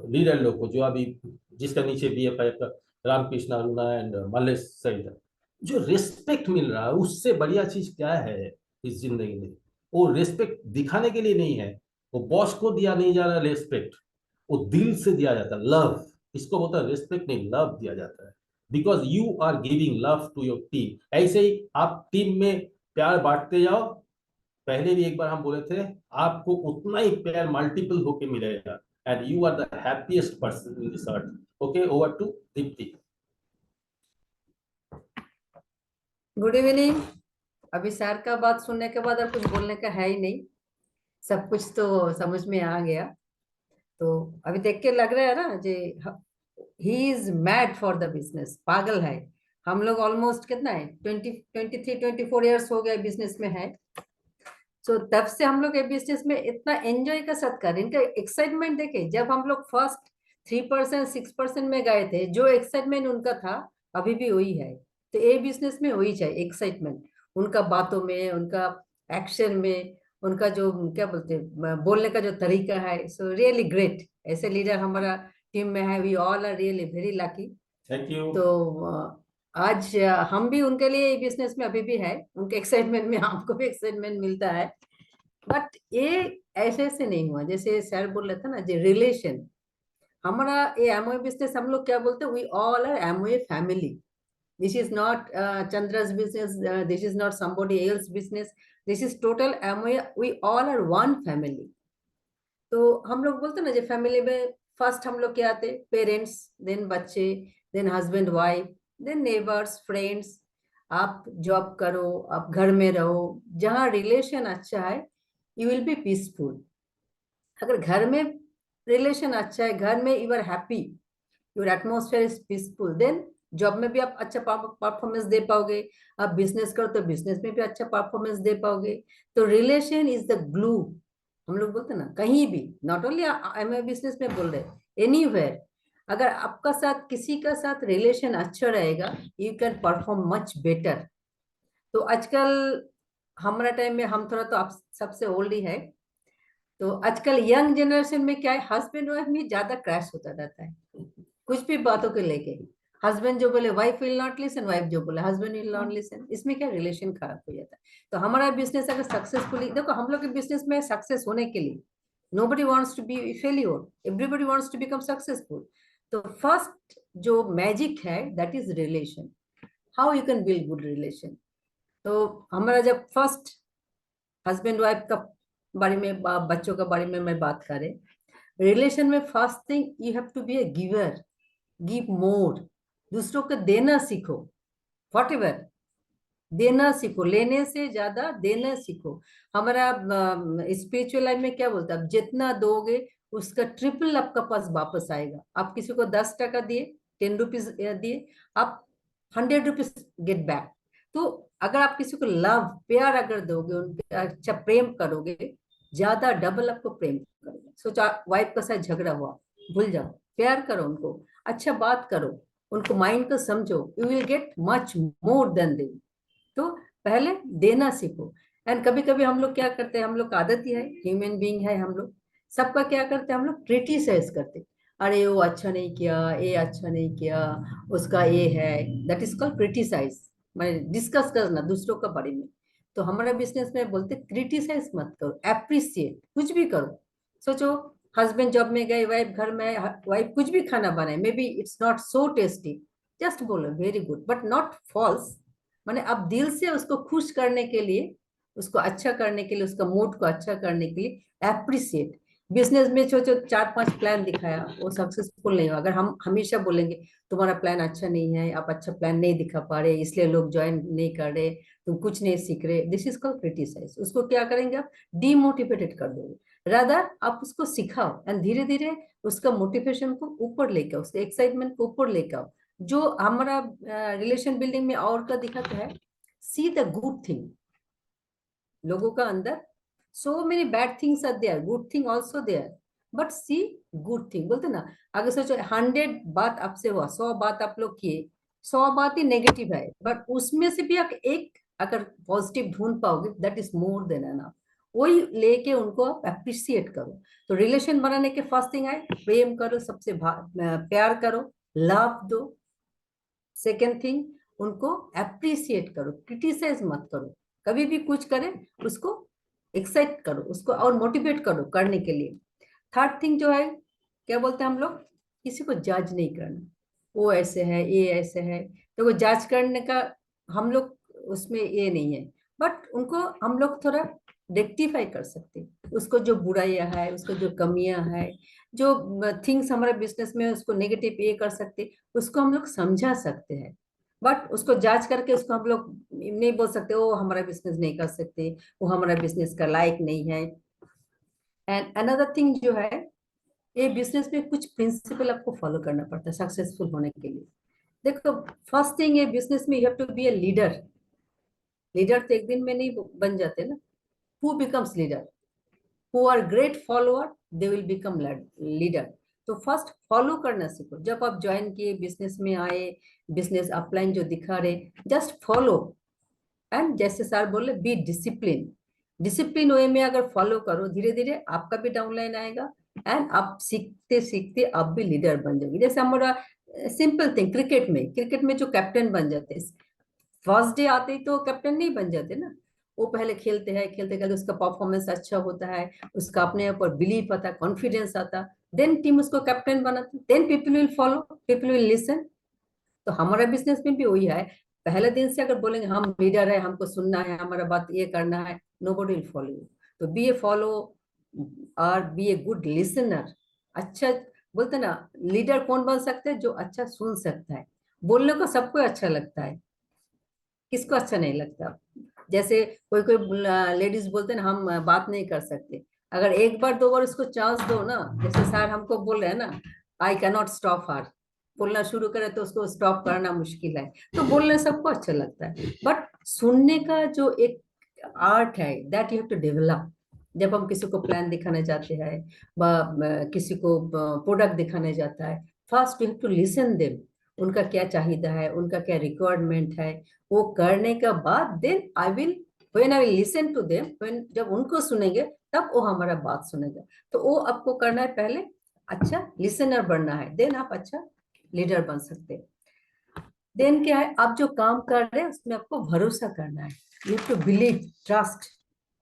लीडर लोग को, जो अभी जिसका नीचे बीएफआई का रामकृष्ण अरुणा एंड मल्लेश सहित, जो रिस्पेक्ट मिल रहा है, उससे बढ़िया चीज क्या है इस जिंदगी में। वो रिस्पेक्ट दिखाने के लिए नहीं है, वो बॉस को दिया नहीं जा रहा रिस्पेक्ट, वो दिल से दिया जाता है, लव। इसको बोलता है रिस्पेक्ट नहीं, लव दिया जाता है, because you are giving love to your team. ऐसे ही आप टीम में प्यार बांटते जाओ। पहले भी एक बार हम बोले थे, आपको उतना ही प्यार मल्टीपल होके मिलेगा, and you are the happiest person in this earth. Okay, over to Deepti. Good evening. अभी सर का बात सुनने के बाद अब कुछ बोलने का है ही नहीं, सब कुछ तो समझ में आ गया। तो अभी देख के लग रहा है ना जे he is mad for the business, पागल है। हम लोग ऑलमोस्ट कितना है 23-24 ईयर्स हो गया बिजनेस में है। तो तब से हम लोग ये बिजनेस में इतना एंजॉय का साथ कर, इनका एक्साइटमेंट देखे। जब हम लोग फर्स्ट 3% 6% में गए थे, जो एक्साइटमेंट उनका था अभी भी वही है। तो ये बिजनेस में वही चाहिए एक्साइटमेंट, उनका बातों में, उनका एक्शन में, उनका जो क्या बोलते हैं बोलने का जो तरीका है, सो रियली ग्रेट। ऐसे लीडर हमारा टीम में है, we all are really very lucky. Thank you. तो आज हम भी उनके लिए बिजनेस में अभी भी है, उनके एक्साइटमेंट में हमको भी एक्साइटमेंट मिलता है। बट ये ऐसे ऐसे नहीं हुआ, जैसे सर बोल रहे थे ना, जो रिलेशन हमारा ये एमओए बिजनेस, हम लोग क्या बोलते हैं, we all are MOA family. This is not Chandra's business, this is not somebody else business, this is total MOA, we all are one family. तो हम लोग बोलते हैं ना, जो फैमिली में फर्स्ट हम लोग क्या आते, पेरेंट्स, देन बच्चे, then husband wife, then neighbours, friends. आप जॉब करो, आप घर में रहो, जहाँ रिलेशन अच्छा है, यू विल बी पीसफुल। अगर घर में रिलेशन अच्छा है, घर में you are happy, your atmosphere is peaceful, then job में भी आप अच्छा परफॉर्मेंस दे पाओगे। आप बिजनेस करो तो बिजनेस में भी अच्छा परफॉर्मेंस दे पाओगे। तो रिलेशन इज द ग्लू। हम लोग बोलते हैं ना, कहीं भी, नॉट ओनली एम बिजनेस में बोल रहे, एनीवेयर, अगर आपका साथ किसी का साथ रिलेशन अच्छा रहेगा, you can perform much better. तो आजकल हमारा टाइम में, हम थोड़ा तो आप सबसे ओल्ड ही है, तो आजकल यंग जनरेशन में क्या है, हस्बैंड वाइफ में ज्यादा क्रैश होता रहता है, कुछ भी बातों को लेके। हस्बैंड जो बोले wife will not listen, wife जो बोले हस्बैंड विल नॉट लिसन, इसमें क्या रिलेशन खराब हो जाता है। तो हमारा बिजनेस अगर सक्सेसफुली, देखो हम लोग के बिजनेस में सक्सेस होने के लिए, nobody wants to be failure, everybody wants to become successful। तो फर्स्ट जो मैजिक है, that is relation, how you can build good relation. तो हमारा जब फर्स्ट हस्बैंड वाइफ का बारे में, बच्चों का बारे में मैं बात करें, रिलेशन में first thing you have to be a giver, give more, दूसरों को देना सीखो, वॉट एवर, देना सीखो, लेने से ज्यादा देना सीखो। हमारा स्पिरिचुअल लाइफ में क्या बोलता है, आप जितना दोगे उसका ट्रिपल आपका पास वापस आएगा। आप किसी को 10 टका दिए, 10 रुपीज दिए, आप 100 रुपीज गेट बैक। तो अगर आप किसी को लव प्यार अगर दोगे, उनके अच्छा प्रेम करोगे, ज्यादा डबल आपको प्रेम करोगे। सोचा वाइफ का साथ झगड़ा हुआ, भूल जाओ, प्यार करो उनको, अच्छा बात करो, उनको माइंड को समझो, you will get much more than them. तो पहले देना सीखो। एंड कभी कभी हम लोग क्या करते हैं, हम लोग का आदत ही है, ह्यूमन बीइंग है हम लोग, सबका क्या करते हैं, हम लोग क्रिटिसाइज करते, अरे वो अच्छा नहीं किया, ये अच्छा नहीं किया, उसका ये है, दैट इज कॉल्ड क्रिटिसाइज, मैं डिस्कस करना दूसरों के बारे में। तो हमारा बिजनेस में बोलते क्रिटिसाइज मत करो, एप्रिसिएट, कुछ भी करो। सोचो हस्बैंड जॉब में गए, वाइफ घर में, वाइफ कुछ भी खाना बनाए, maybe it's not so tasty, just बोलो very good, but not false. माने अब दिल से उसको खुश करने के लिए, उसको अच्छा करने के लिए, उसका मूड को अच्छा करने के लिए एप्रिसिएट। बिजनेस में सोचो 4-5 प्लान दिखाया, वो सक्सेसफुल नहीं हुआ, अगर हम हमेशा बोलेंगे तुम्हारा प्लान अच्छा नहीं है, आप अच्छा प्लान नहीं दिखा पा रहे, इसलिए लोग ज्वाइन नहीं कर रहे, तुम कुछ नहीं सीख रहे, दिस इज कॉल्ड क्रिटिसाइज। उसको क्या करेंगे, आप डिमोटिवेटेड कर दोगे। रादर आप उसको सिखाओ एंड धीरे धीरे उसका मोटिवेशन को ऊपर लेके आओ, उसके एक्साइटमेंट को ऊपर लेके आओ। जो हमारा रिलेशन बिल्डिंग में और का दिखाता है, सी द गुड थिंग लोगों का अंदर, so many bad things are there, good thing also there, but see good thing. बोलते ना, अगर सोचो 100 बात आपसे हुआ, 100 बात आप लोग किए, 100 बात ही नेगेटिव है, बट उसमें से भी आप एक अगर पॉजिटिव ढूंढ पाओगे, that is more than enough. वही लेके उनको आप अप्रिशिएट करो। तो रिलेशन बनाने के फर्स्ट थिंग है प्रेम करो, सबसे प्यार करो, लव दो। सेकेंड थिंग, उनको अप्रिसिएट करो, क्रिटिसाइज मत करो, कभी भी कुछ करे उसको एक्साइट करो, उसको और मोटिवेट करो करने के लिए। थर्ड थिंग जो है, क्या बोलते हैं हम लोग, किसी को जज नहीं करना, वो ऐसे है, ये ऐसे है, तो वो जज करने का हम लोग उसमें ये नहीं है, बट उनको हम लोग थोड़ा रेक्टिफाई कर सकते हैं, उसको जो बुराइयां है, उसको जो कमियां है, जो थिंग्स हमारे बिजनेस में उसको नेगेटिव ये कर सकते, उसको हम लोग समझा सकते हैं। बट उसको जांच करके उसको हम लोग नहीं बोल सकते वो हमारा बिजनेस नहीं कर सकते, वो हमारा बिजनेस का लायक नहीं है। एंड अनदर थिंग जो है, ये बिजनेस में कुछ प्रिंसिपल आपको फॉलो करना पड़ता है सक्सेसफुल होने के लिए। देखो फर्स्ट थिंग, ये बिजनेस में you have to be a leader. Leader तो एक दिन में नहीं बन जाते ना। Who becomes leader, who are great follower, they will become leader. तो फर्स्ट फॉलो करना सीखो। जब आप ज्वाइन किए, बिजनेस में आए, बिजनेस अपलाइन जो दिखा रहे, जस्ट फॉलो। एंड जैसे सर बोले, बी डिसिप्लिन। डिसिप्लिन वे में अगर फॉलो करो, धीरे धीरे आपका भी डाउनलाइन आएगा एंड आप सीखते सीखते आप भी लीडर बन जाओगे। जैसे हमारा सिंपल थिंग, क्रिकेट में जो कैप्टन बन जाते हैं, फर्स्ट डे आते ही तो कैप्टन नहीं बन जाते ना। वो पहले खेलते हैं, खेलते खेलते उसका परफॉर्मेंस अच्छा होता है, उसका अपने ऊपर बिलीफ आता है, कॉन्फिडेंस आता, देन टीम उसको कैप्टन बनाती, then people will follow, people will listen. तो हमारा बिजनेस में भी वही है। पहले दिन से अगर बोलेंगे हम लीडर है, हमको सुनना है, हमारा बात ये करना है, नोबडी विल फॉलो यू। तो बी ए फॉलो और बी ए गुड लिसनर। अच्छा, बोलते ना, लीडर कौन बन सकते हैं? जो अच्छा सुन सकता है। बोलने को सबको अच्छा लगता है, किसको अच्छा नहीं लगता? जैसे कोई कोई लेडीज बोलते हैं ना, हम बात नहीं कर सकते। अगर एक बार दो बार उसको चांस दो ना, जैसे सर हमको बोल रहे हैं ना, आई कैन नॉट स्टॉप हर, बोलना शुरू करे तो उसको स्टॉप करना मुश्किल है। तो बोलने सबको अच्छा लगता है, बट सुनने का जो एक आर्ट है, that you have to develop. जब हम किसी को प्लान दिखाने जाते हैं, किसी को प्रोडक्ट दिखाने जाता है, first you have to listen them, उनका क्या चाहिदा है, उनका क्या रिक्वायरमेंट है। वो करने के बाद then I will listen to them, when जब उनको सुनेंगे तब वो हमारा बात सुनेगा। तो वो आपको करना है, पहले अच्छा लिसनर बनना है, देन आप अच्छा लीडर बन सकते हैं। देन क्या है, आप जो काम कर रहे हैं उसमें आपको भरोसा करना है, यू टू बिलीव, ट्रस्ट।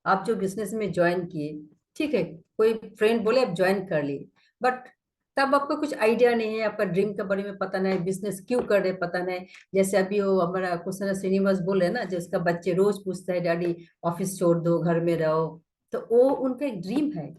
आप जो बिजनेस में ज्वाइन किए, ठीक है, कोई फ्रेंड बोले आप ज्वाइन कर लिए, बट तब आपको कुछ आइडिया नहीं है, आपका ड्रीम के बारे में पता नहीं, बिजनेस क्यों कर रहे पता नहीं। जैसे अभी वो हमारा कुशल श्रीनिवास बोले ना, जो उसका बच्चे रोज पूछता है डैडी ऑफिस छोड़ दो घर में रहो। तो वो उनका एक ड्रीम है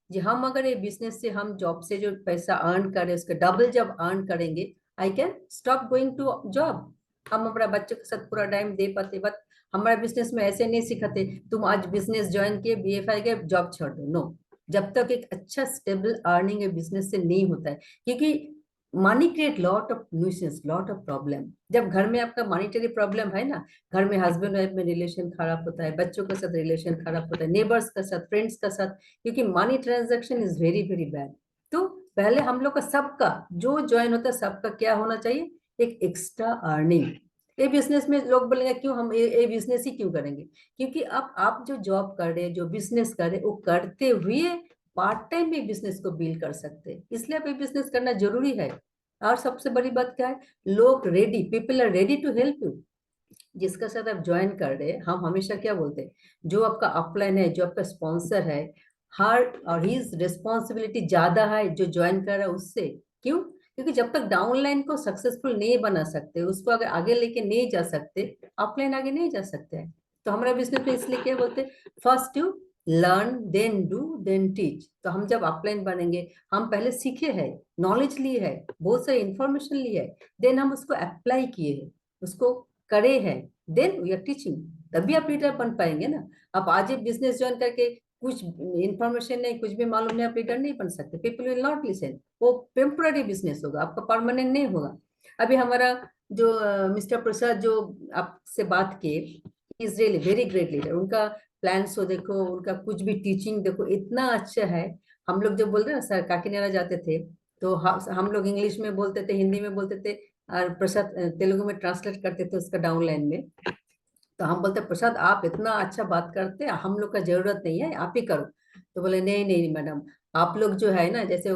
जी, हम अगर ये बिजनेस से, हम जॉब से जो पैसा अर्न कर रहे हैं उसका डबल जब अर्न करेंगे, I can stop going to job. हम हमारा बच्चों के साथ पूरा टाइम दे पाते, बट हमारा बिजनेस में ऐसे नहीं सिखाते तुम आज बिजनेस ज्वाइन किए, बीएफआई के जॉब छोड़ दो, नो। जब तक एक अच्छा स्टेबल अर्निंग है बिजनेस से नहीं होता है, क्योंकि money create lot of nuisance, lot of problem. जब घर में आपका मॉनिटरी प्रॉब्लम है ना, घर में हस्बैंड वाइफ में रिलेशन खराब होता है, बच्चों के साथ रिलेशन खराब होता है, नेबर्स के साथ, फ्रेंड्स के साथ, क्योंकि money transaction is very very bad. तो पहले हम लोग का, सबका जो ज्वाइन होता है सबका क्या होना चाहिए, एक एक्स्ट्रा अर्निंग। ये बिजनेस में लोग बोलेंगे क्यों हम ये बिजनेस ही क्यों करेंगे, क्योंकि आप जो जॉब कर रहे हैं, जो बिजनेस कर रहे हैं, वो करते हुए पार्ट टाइम में बिजनेस को बिल्ड कर सकते हैं, इसलिए आप ये बिजनेस करना जरूरी है। और सबसे बड़ी बात क्या है, लोग ready, people are ready to help you. जिसका साथ आप ज्वाइन कर रहे हैं, हम हमेशा क्या बोलते हैं, जो आपका अपलाइन है, जो आपका स्पॉन्सर है, हर और हिज रिस्पॉन्सिबिलिटी ज्यादा है जो ज्वाइन कर रहा है उससे। क्यों? क्योंकि जब तक डाउनलाइन को सक्सेसफुल नहीं बना सकते, उसको अगर आगे लेके नहीं जा सकते, अपलाइन आगे नहीं जा सकते हैं। तो हमारा बिजनेस में इसलिए क्या बोलते हैं, first you learn then do then teach. तो हम जब अपलाइन बनेंगे, हम पहले सीखे हैं, नॉलेज लिए है, बहुत सारी इंफॉर्मेशन ली है, देन हम उसको अप्लाई किए हैं, उसको करे हैं, देन वी आर टीचिंग। तभी आप लीडर बन पाएंगे ना। आप आज ही बिजनेस ज्वाइन करके कुछ इंफॉर्मेशन नहीं, कुछ भी मालूम नहीं, आप लीडर नहीं बन सकते, पीपल विल नॉट लिसन। वो टेम्पररी बिजनेस होगा, आपका परमानेंट नहीं होगा। अभी हमारा जो मिस्टर प्रसाद जो आपसे बात किए, is really very great leader. उनका प्लान्स हो देखो, उनका कुछ भी टीचिंग देखो, इतना अच्छा है। हम लोग जब बोलते हैं ना, सर काकीनाडा जाते थे, तो हम लोग इंग्लिश में बोलते थे, हिंदी में बोलते थे, और प्रसाद तेलुगु में ट्रांसलेट करते थे उसका डाउनलाइन में। तो हम बोलते प्रसाद आप इतना अच्छा बात करते, हम लोग का जरूरत नहीं है, आप ही करो। तो बोले नहीं नहीं मैडम, आप लोग जो है ना, जैसे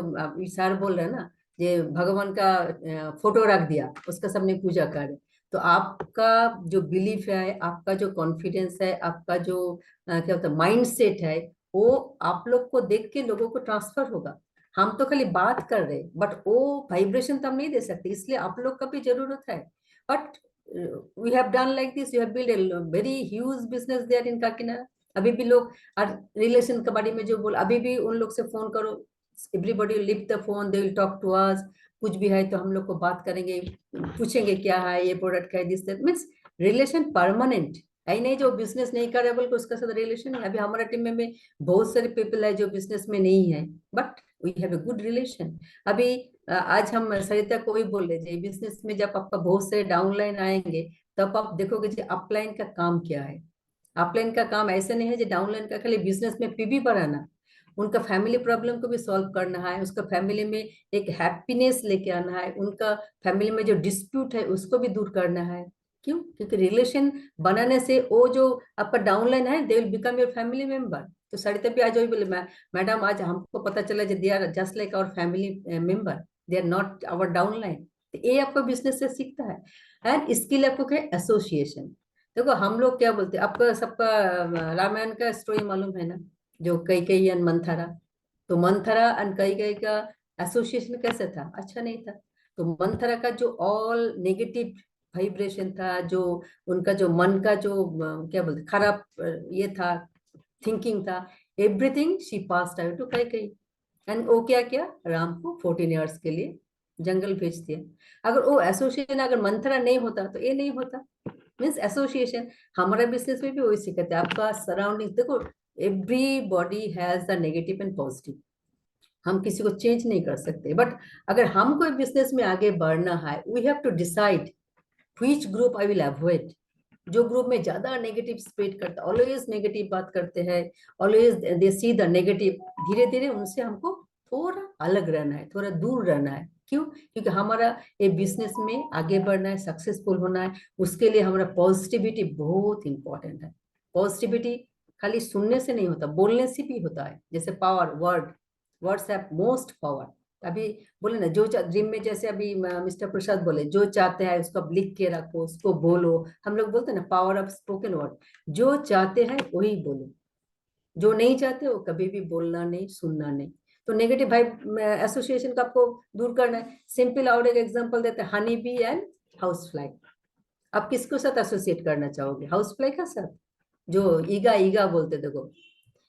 सर बोल रहे हैं ना, ये भगवान का फोटो रख दिया, उसका सबने पूजा करे। तो आपका जो बिलीफ है, आपका जो कॉन्फिडेंस है, आपका जो क्या होता है माइंड सेट है, वो आप लोग को देख के लोगों को ट्रांसफर होगा। हम तो खाली बात कर रहे, बट वो वाइब्रेशन तो हम नहीं दे सकते, इसलिए आप लोग का भी जरूरत है। But we have done like this, you have built a very huge business there in Kakinada। अभी भी लोग रिलेशन के बारे में जो बोल, अभी भी उन लोग से फोन करो, everybody lift the phone, they will talk to us. कुछ भी है तो हम लोग को बात करेंगे, पूछेंगे क्या है, ये प्रोडक्ट है, this that, means relation permanent है। नहीं जो बिजनेस नहीं कर रहे बोल के उसका साथ रिलेशन है। अभी हमारा टीम में बहुत सारे पीपल है जो बिजनेस में नहीं है, but we have a good relation. अभी आज हम सरिता को भी बोल रहे थे, बिजनेस में जब आपका बहुत सारे डाउनलाइन आएंगे, तब आप देखोगे जी अपलाइन का काम क्या है। अपलाइन का काम ऐसे नहीं है जो डाउनलाइन का खाली बिजनेस में पीबी बढ़ाना, उनका फैमिली प्रॉब्लम को भी सॉल्व करना है, उसका फैमिली में एक हैप्पीनेस लेके आना है, उनका फैमिली में जो डिस्प्यूट है उसको भी दूर करना है। क्यों? क्योंकि रिलेशन बनाने से वो जो आपका डाउनलाइन है, दे will become your family member. तो सरिता भी आज वही बोले, मैडम आज हमको पता चला they are just like our family member, they are not our downline. ये आपको बिजनेस से सीखता है। एंड इसके लिए आपको क्या एसोसिएशन। देखो हम लोग क्या बोलते हैं, आपका सबका रामायण का स्टोरी मालूम है ना, जो कैकेयी एंड मंथरा। तो मंथरा एंड कैकेयी का एसोसिएशन कैसे था? अच्छा नहीं था। तो मंथरा का जो ऑल नेगेटिव वाइब्रेशन था, जो उनका जो मन का जो क्या बोलते खराब ये था, थिंकिंग था, everything she passed out to Kaikeyi. And वो क्या किया, राम को 14 इयर्स के लिए जंगल भेज दिया। अगर वो एसोसिएशन अगर मंथरा नहीं होता तो ये नहीं होता। Means association. हमारा बिजनेस में भी वही सीखते हैं। आपका सराउंडिंग देखो, everybody has the negative and positive. हम किसी को चेंज नहीं कर सकते, बट अगर हमको बिजनेस में आगे बढ़ना है, we have to decide which group I will avoid. जो ग्रुप में ज्यादा नेगेटिव स्प्रेड करता, ऑलवेज नेगेटिव बात करते हैं, always they see the negative, धीरे धीरे उनसे हमको थोड़ा अलग रहना है, थोड़ा दूर रहना है। क्यों? क्योंकि हमारा ये बिजनेस में आगे बढ़ना है, सक्सेसफुल होना है, उसके लिए हमारा पॉजिटिविटी बहुत इंपॉर्टेंट है। पॉजिटिविटी खाली सुनने से नहीं होता, बोलने से भी होता है। जैसे power, words have most power. अभी बोले ना, जो ड्रीम में, जैसे अभी मिस्टर प्रसाद बोले, जो चाहते हैं उसको लिख के रखो, उसको बोलो। हम लोग बोलते हैं ना, पावर ऑफ स्पोकन वर्ड। जो चाहते हैं वही बोलो, जो नहीं चाहते वो कभी भी बोलना नहीं, सुनना नहीं। तो नेगेटिव वाइब एसोसिएशन का आपको दूर करना है। सिंपल और एक एग्जांपल देते हैं, honey bee and house fly. आप किसको साथ एसोसिएट करना चाहोगे? हाउस फ्लाई का साथ, जो ईगा ईगा बोलते। देखो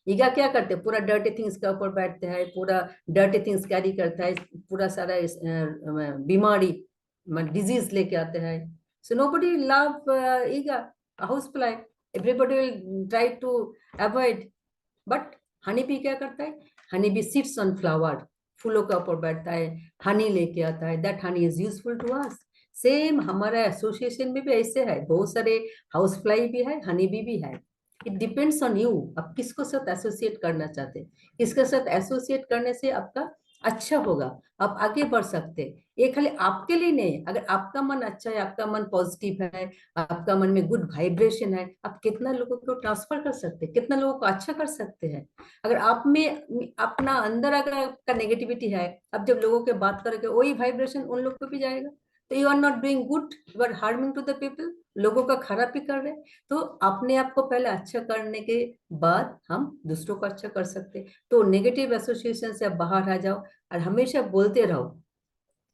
ईगा क्या करते हैं, पूरा डर्टी थिंग्स के ऊपर बैठते हैं, पूरा डर्टी थिंग्स कैरी करता है, पूरा सारा बीमारी डिजीज लेके आते हैं। सो नोबडी लव ईगा, house fly. Everybody will try to avoid. But honey bee क्या करता है? Honey bee sits on flower, फूलों के ऊपर बैठता है, हनी लेके आता है। That honey is useful to us. Same हमारा एसोसिएशन में भी ऐसे है, बहुत सारे हाउस फ्लाई भी है, हनी बी भी है। इट डिपेंड्स ऑन यू, आप किसको साथ एसोसिएट करना चाहते हैं। किसके साथ एसोसिएट करने से आपका अच्छा होगा, आप आगे बढ़ सकते। ये खाली आपके लिए नहीं, अगर आपका मन अच्छा है, आपका मन पॉजिटिव है, आपका मन में गुड वाइब्रेशन है, आप कितना लोगों को ट्रांसफर कर सकते हैं, कितना लोगों को अच्छा कर सकते हैं। अगर आप में अपना अंदर अगर आपका नेगेटिविटी है, अब जब लोगों के बात करोगे वही वाइब्रेशन उन लोग को भी जाएगा। तो you are not doing good, you are harming to the people. लोगों का खराब ही कर रहे हैं। तो अपने आप को पहले अच्छा करने के बाद हम दूसरों को अच्छा कर सकते हैं। तो नेगेटिव एसोसिएशन से आप बाहर आ जाओ और हमेशा बोलते रहो।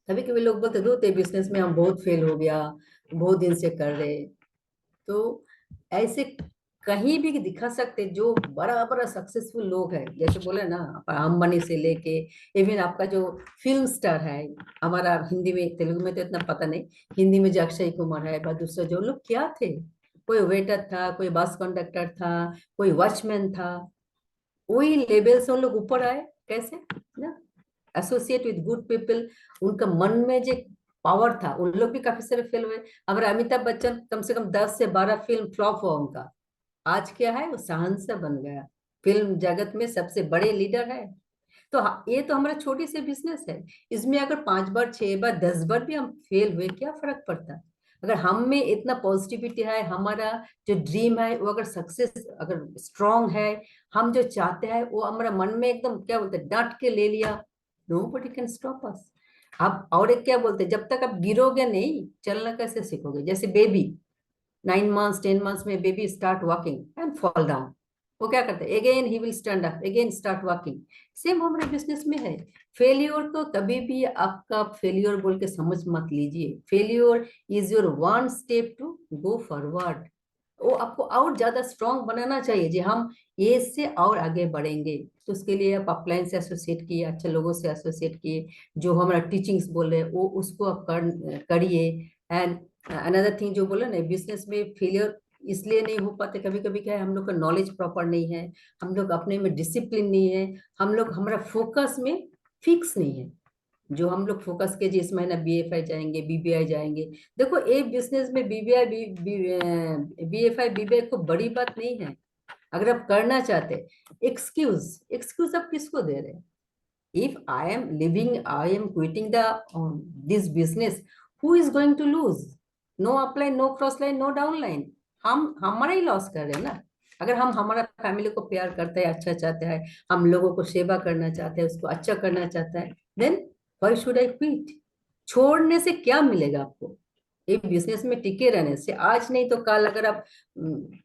कभी कभी लोग बोलते रोते, बिजनेस में हम बहुत फेल हो गया, बहुत दिन से कर रहे। तो ऐसे कहीं भी दिखा सकते जो बड़ा बड़ा सक्सेसफुल लोग हैं, जैसे बोले ना अंबानी से लेके, इवन आपका जो फिल्म स्टार है, हमारा हिंदी में, तेलुगु में तो इतना पता नहीं, हिंदी में जो अक्षय कुमार है, दूसरे जो लोग क्या थे, कोई वेटर था, कोई बस कंडक्टर था, कोई वॉचमैन था। वही लेवल से उन लोग ऊपर आए। कैसे? ना, एसोसिएट विद गुड पीपल। उनका मन में जो पावर था, उन लोग भी काफी सारे फेल हुए। हमारा अमिताभ बच्चन कम से कम 10 से 12 फिल्म फ्लॉप हुआ उनका। आज क्या है, वो शहंशाह बन गया, फिल्म जगत में सबसे बड़े लीडर है। तो ये तो हमारा छोटी सी बिजनेस है। इसमें अगर 5 बार 6 बार 10 बार भी हम फेल हुए, क्या फर्क पड़ता है? अगर हम में इतना पॉजिटिविटी है, हमारा जो ड्रीम है वो अगर सक्सेस अगर स्ट्रांग है, हम जो चाहते हैं वो हमारा मन में एकदम क्या बोलते हैं, डट के ले लिया, नोबडी कैन स्टॉप अस। आप और एक क्या बोलते हैं, जब तक आप गिरोगे नहीं, चलना कैसे सीखोगे? जैसे बेबी 9 months 10 months में baby start walking and fall down, वो क्या करते हैं, again he will stand up, again start walking. Same हमारे बिजनेस में है। फेलियर को कभी भी आपका फेलियर बोल के समझ मत लीजिए। Failure is your one step to go forward. वो आपको और ज्यादा स्ट्रांग बनाना चाहिए, जी हम ये से और आगे बढ़ेंगे। तो उसके लिए आप अपलाइन से एसोसिएट किए, अच्छे लोगों से एसोसिएट किए, जो हमारा टीचिंग्स बोल रहे हैं वो उसको आप करिए। एंड अनदर थिंग जो बोले ना, बिजनेस में फेलियर इसलिए नहीं हो पाते, कभी कभी क्या है, हम लोग का नॉलेज प्रॉपर नहीं है, हम लोग अपने में डिसिप्लिन नहीं है, हम लोग हमारा फोकस में फिक्स नहीं है। जो हम लोग फोकस के, इस महीना बीएफआई जाएंगे, बीबीआई जाएंगे। देखो एक बिजनेस में बीबीआई बीएफआई बीबीआई को बड़ी बात नहीं है। अगर आप करना चाहते, एक्सक्यूज एक्सक्यूज आप किसको दे रहे हैं? If I am living, I am quitting the this business, who is going to lose? No upline, no cross line, no down line, हम हमारा ही लॉस कर रहे हैं ना। अगर हम हमारा फैमिली को प्यार करते हैं, अच्छा चाहते हैं, हम लोगों को सेवा करना चाहते हैं, उसको अच्छा करना चाहता है, then why should I quit? छोड़ने से क्या मिलेगा आपको? ये बिजनेस में टिके रहने से आज नहीं तो कल, अगर आप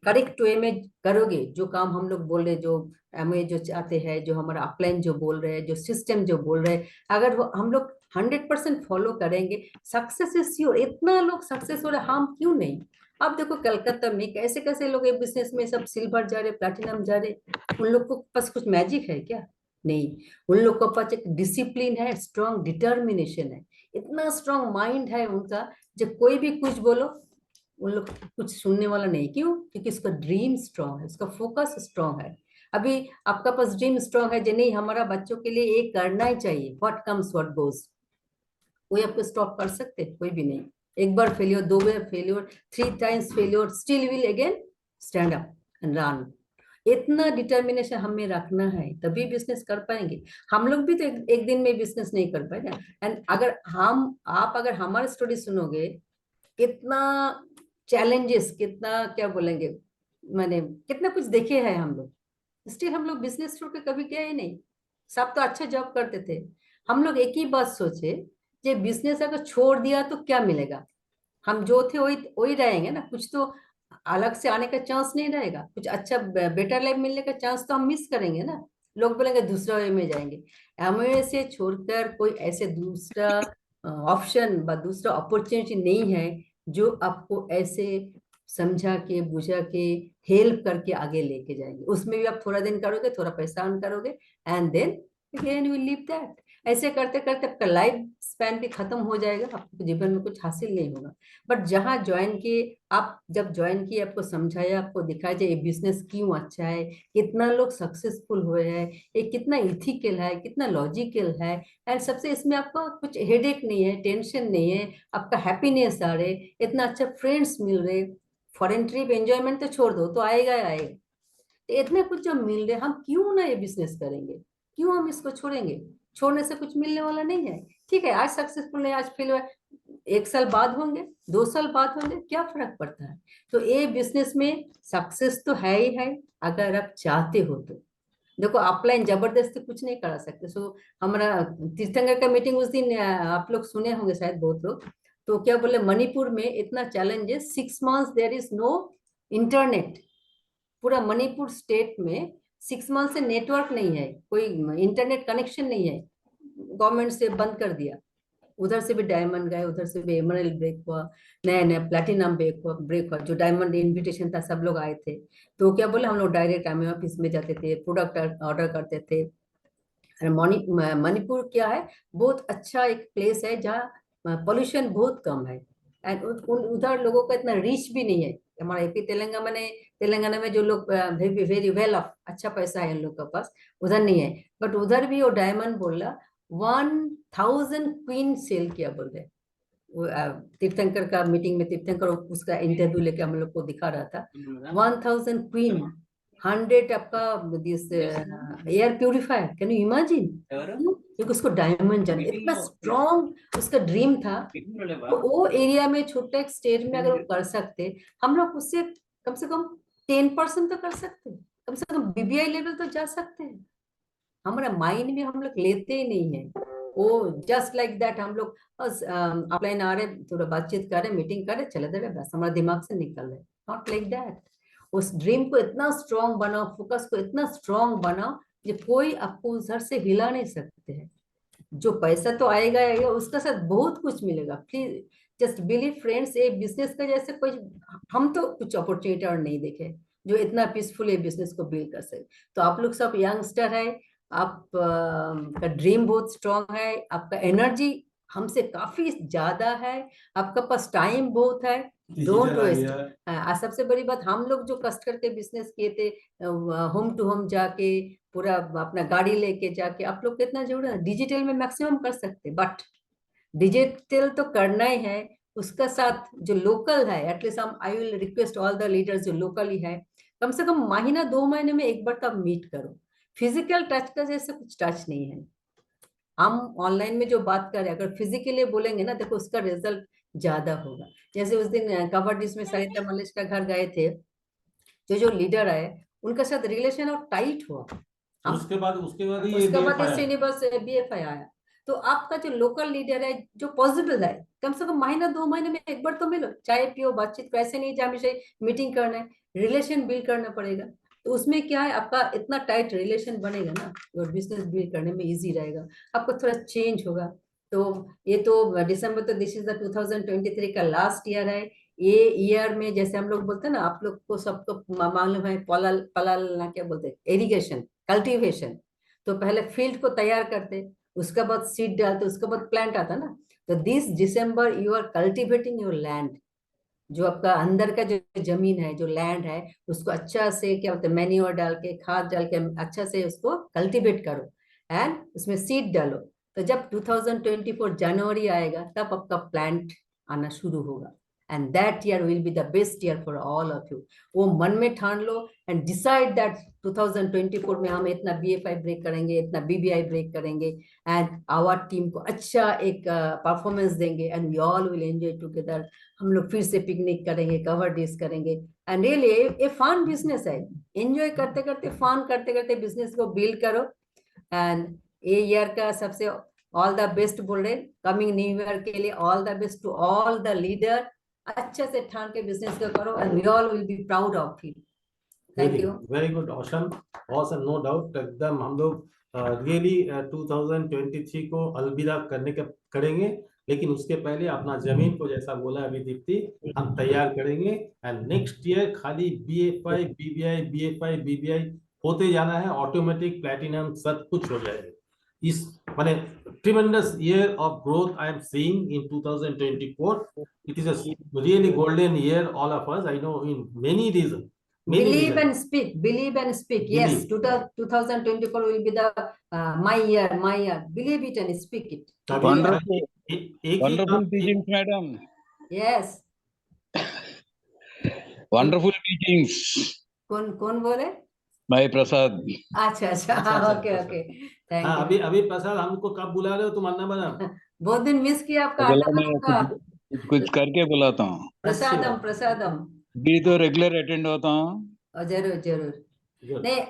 करेक्ट वे में करोगे, जो काम हम लोग बोल रहे, जो हमें जो चाहते हैं, जो हमारा अपलाइन जो बोल रहे हैं, जो सिस्टम जो बोल रहे हैं, अगर वो हम लोग 100% फॉलो करेंगे, सक्सेस इज श्योर। इतना लोग सक्सेस हो रहे, हम क्यों नहीं? अब देखो कलकत्ता में कैसे कैसे लोग ये बिजनेस में सब सिल्वर जा रहे, प्लैटिनम जा रहे। उन लोग को पास कुछ मैजिक है क्या? नहीं। उन लोग के पास एक डिसिप्लिन है, स्ट्रॉन्ग डिटर्मिनेशन है, इतना स्ट्रॉन्ग माइंड है उनका, जब कोई भी कुछ बोलो उन लोग कुछ सुनने वाला नहीं। क्यों? क्योंकि उसका ड्रीम स्ट्रांग है, उसका फोकस स्ट्रांग है। अभी आपका पास ड्रीम स्ट्रांग है, जो नहीं हमारा बच्चों के लिए ये करना ही चाहिए, व्हाट कम्स व्हाट गोज, कोई आपको स्टॉप कर सकते? कोई भी नहीं। एक बार फेलियर, दो बार failure, 3 times failure, still will again stand up and run. इतना डिटर्मिनेशन हमें रखना है, तभी बिजनेस कर पाएंगे। हम लोग भी तो एक दिन में बिजनेस नहीं कर पाएगा। एंड अगर हम आप अगर हमारी स्टोरी सुनोगे, कितना चैलेंजेस, कितना क्या बोलेंगे, मैंने कितना कुछ देखे हैं हम लोग, स्टिल हम लोग बिजनेस छोड़ के कभी गए ही नहीं। सब तो अच्छा जॉब करते थे। हम लोग एक ही बात सोचे, जे बिजनेस अगर छोड़ दिया तो क्या मिलेगा? हम जो थे वही वही रहेंगे ना, कुछ तो अलग से आने का चांस नहीं रहेगा, कुछ अच्छा बेटर लाइफ मिलने का चांस तो हम मिस करेंगे ना। लोग बोलेंगे दूसरा वे में जाएंगे। एमवे से छोड़कर कोई ऐसे दूसरा ऑप्शन व दूसरा अपॉर्चुनिटी नहीं है जो आपको ऐसे समझा के बुझा के हेल्प करके आगे लेके जाएंगे। उसमें भी आप थोड़ा दिन करोगे, थोड़ा पैसा अर्न करोगे, and then again you will leave that. ऐसे करते करते आपका लाइफ स्पैन भी खत्म हो जाएगा, आपको जीवन में कुछ हासिल नहीं होगा। बट जहाँ ज्वाइन किए आप, जब ज्वाइन किए, आपको समझाया, आपको दिखाया जाए ये बिजनेस क्यों अच्छा है, कितना लोग सक्सेसफुल हुए हैं, ये कितना इथिकल है, कितना लॉजिकल है, एंड सबसे इसमें आपको कुछ हेडेक नहीं है, टेंशन नहीं है, आपका हैप्पीनेस आ रहे, इतना अच्छा फ्रेंड्स मिल रहे। फॉरेन ट्रिप एंजॉयमेंट तो छोड़ दो, तो आएगा ही आएगा। तो इतना कुछ जब मिल रहे, हम क्यों ना ये बिजनेस करेंगे? क्यों हम इसको छोड़ेंगे? छोड़ने से कुछ मिलने वाला नहीं है। ठीक है, आज सक्सेसफुल नहीं, आज फेल हुआ, 1 साल बाद होंगे, 2 साल बाद होंगे, क्या फर्क पड़ता है? तो ये बिजनेस में सक्सेस तो है ही है, अगर आप चाहते हो तो। देखो अपलाइन जबरदस्ती कुछ नहीं करा सकते। सो हमारा तीर्थंकर का मीटिंग उस दिन आप लोग सुने होंगे शायद, बहुत लोग। तो क्या बोले, मणिपुर में इतना challenges, 6 months there is no internet. पूरा मणिपुर स्टेट में 6 मंथ से नेटवर्क नहीं है, कोई इंटरनेट कनेक्शन नहीं है, गवर्नमेंट से बंद कर दिया। उधर से भी डायमंड गए, उधर से भी एमरल्ड ब्रेक हुआ, नया नया प्लेटिनम ब्रेक हुआ। जो डायमंड इनविटेशन था सब लोग आए थे। तो क्या बोले, हम लोग डायरेक्ट एमए ऑफिस में जाते थे, प्रोडक्ट ऑर्डर करते थे। मणिपुर क्या है, बहुत अच्छा एक प्लेस है जहाँ पोल्यूशन बहुत कम है, एंड उधर लोगों का इतना रीच भी नहीं है। हमारा एपी तेलंगाना में जो लोग वेरी वेरी वेल ऑफ, अच्छा पैसा है इन लोग के पास, उधर नहीं है। बट उधर भी वो डायमंड बोल रहा, 1000 क्वीन सेल किया बोल रहे। वो तीर्थंकर का मीटिंग में, तीर्थंकर उसका इंटरव्यू लेके हम लोग को दिखा रहा था। 1000 क्वीन, 100 आपका this air purifier, can you imagine? क्योंकि उसको डायमंड जाने, इतना स्ट्रॉन्ग उसका ड्रीम था। तो वो एरिया में छोटा एक स्टेज में अगर वो कर सकते, हम लोग उससे कम से कम 10% तो कर सकते, कम से कम बीबीआई लेवल तो जा सकते हैं। हमारा माइंड में हम लोग लेते ही नहीं है। वो जस्ट लाइक दैट, हम लोग बस अपलाइन आ रहे, थोड़ा बातचीत कर रहे, मीटिंग कर रहे, चले दे रहे, बस हमारा दिमाग से निकल रहे। Not like that. उस ड्रीम को इतना स्ट्रांग बनाओ, फोकस को इतना स्ट्रांग बनाओ, कि कोई आपको उधर से हिला नहीं सकते हैं। जो पैसा तो आएगा आएगा, उसका साथ बहुत कुछ मिलेगा। प्लीज जस्ट बिलीव फ्रेंड्स, ये बिजनेस का जैसे कोई, हम तो कुछ अपॉर्चुनिटी और नहीं देखे जो इतना पीसफुल ये बिजनेस को बिल्ड कर सके। तो आप लोग सब यंगस्टर है, आप का ड्रीम बहुत स्ट्रांग है, आपका एनर्जी हमसे काफी ज्यादा है, आपका पास टाइम बहुत है, डोंट वेस्ट। सबसे बड़ी बात, हम लोग जो कष्ट करके बिजनेस किए थे, होम टू होम जाके, पूरा अपना गाड़ी लेके जाके, आप लोग कितना जरूर है, डिजिटल में मैक्सिमम कर सकते, बट डिजिटल तो करना ही है, उसका साथ जो लोकल है, एटलीस्ट हम, I will request all the leaders जो लोकली है, कम से कम महीना 2 महीने में एक बार तो आप मीट करो। फिजिकल टच का जैसे कुछ टच नहीं है। हम ऑनलाइन में जो बात करें, अगर फिजिकली बोलेंगे ना, देखो उसका रिजल्ट ज्यादा होगा। जैसे उस दिन कवर डिश में सरिता मलेश का घर गए थे, जो जो लीडर आए उनके साथ रिलेशन और टाइट हुआ। हम उसके बाद ही ये उसके बाद BFI ये आया। श्रीनिवास BFI आया। तो आपका जो लोकल लीडर है जो पॉसिबल है, कम से कम महीना 2 महीने में एक बार तो मिलो, चाय पियो, बातचीत करो। ऐसे नहीं हमेशा मीटिंग करना है, रिलेशन बिल्ड करना पड़ेगा। तो उसमें क्या है, आपका इतना टाइट रिलेशन बनेगा ना, और बिजनेस बिल्ड करने में इजी रहेगा। आपको थोड़ा चेंज होगा। तो ये तो दिसंबर, तो दिस इज द 2023 का लास्ट ईयर है। ये ईयर में जैसे हम लोग बोलते हैं ना, आप लोग को सबको मालूम है, पलाल पलाल ना क्या बोलते हैं, इरिगेशन, कल्टीवेशन। तो पहले फील्ड को तैयार करते, उसके बाद सीड डालते, उसके बाद प्लांट आता ना। तो this December you are cultivating your land. जो आपका अंदर का जो जमीन है, जो लैंड है, उसको अच्छा से क्या बोलते हैं, मैन्योर डाल के, खाद डाल के अच्छा से उसको कल्टीवेट करो, एंड उसमें सीड डालो। तो जब 2024 जनवरी आएगा, तब आपका प्लांट आना शुरू होगा। And that year will be the best year for all of you. वो मन में ठान लो एंड डिसाइड दैट 2024 में हम इतना BFI ब्रेक करेंगे, इतना BBI ब्रेक करेंगे, एंड आवर टीम को अच्छा एक परफॉर्मेंस देंगे, and we all will enjoy together. हम लोग फिर से पिकनिक करेंगे, कवर डिश करेंगे। एंड रियली ये फन बिजनेस है। एंजॉय करते करते, फन करते करते बिजनेस को बिल्ड करो। एंड ये ईयर का सबसे ऑल द बेस्ट बोल रहे, कमिंग न्यू ईयर के लिए all the best to all the leader. अच्छे से ठान के बिजनेस को करो, and we all will be proud of you. Thank you. Very good, awesome, awesome, no doubt. एकदम हम लोग रियली 2023 को अलविदा करने का करेंगे, लेकिन उसके पहले अपना जमीन को, जैसा बोला अभी दीप्ति, हम तैयार करेंगे। एंड नेक्स्ट ईयर खाली BFI BBI BFI BBI होते जाना है, ऑटोमेटिक प्लैटिनम सब कुछ हो जाएगा। इस माने tremendous year of growth I am seeing in 2024। It is a really golden year all of us, I know, in many reason, many Believe reasons. and speak, believe and speak. Yes, Believe. 2024 will be the my year, my year. Believe it and speak it. अभी Wonderful, एक ही wonderful teachings, madam. Yes. Wonderful teachings. कौन कौन बोले? भाई प्रसाद। अच्छा अच्छा, ओके ओके, थैंक हाँ, यू। अभी अभी प्रसाद, हमको कब बुला रहे हो तुम, अन्ना बना? बहुत दिन मिस किया आपका बोला अन्ना मैं का। कुछ करके बुलाता हूँ। अच्छी प्रसादम बात। प्रसादम। भी तो रेगुलर अटेंड होता हूँ। और जरूर जरूर। Good. नहीं,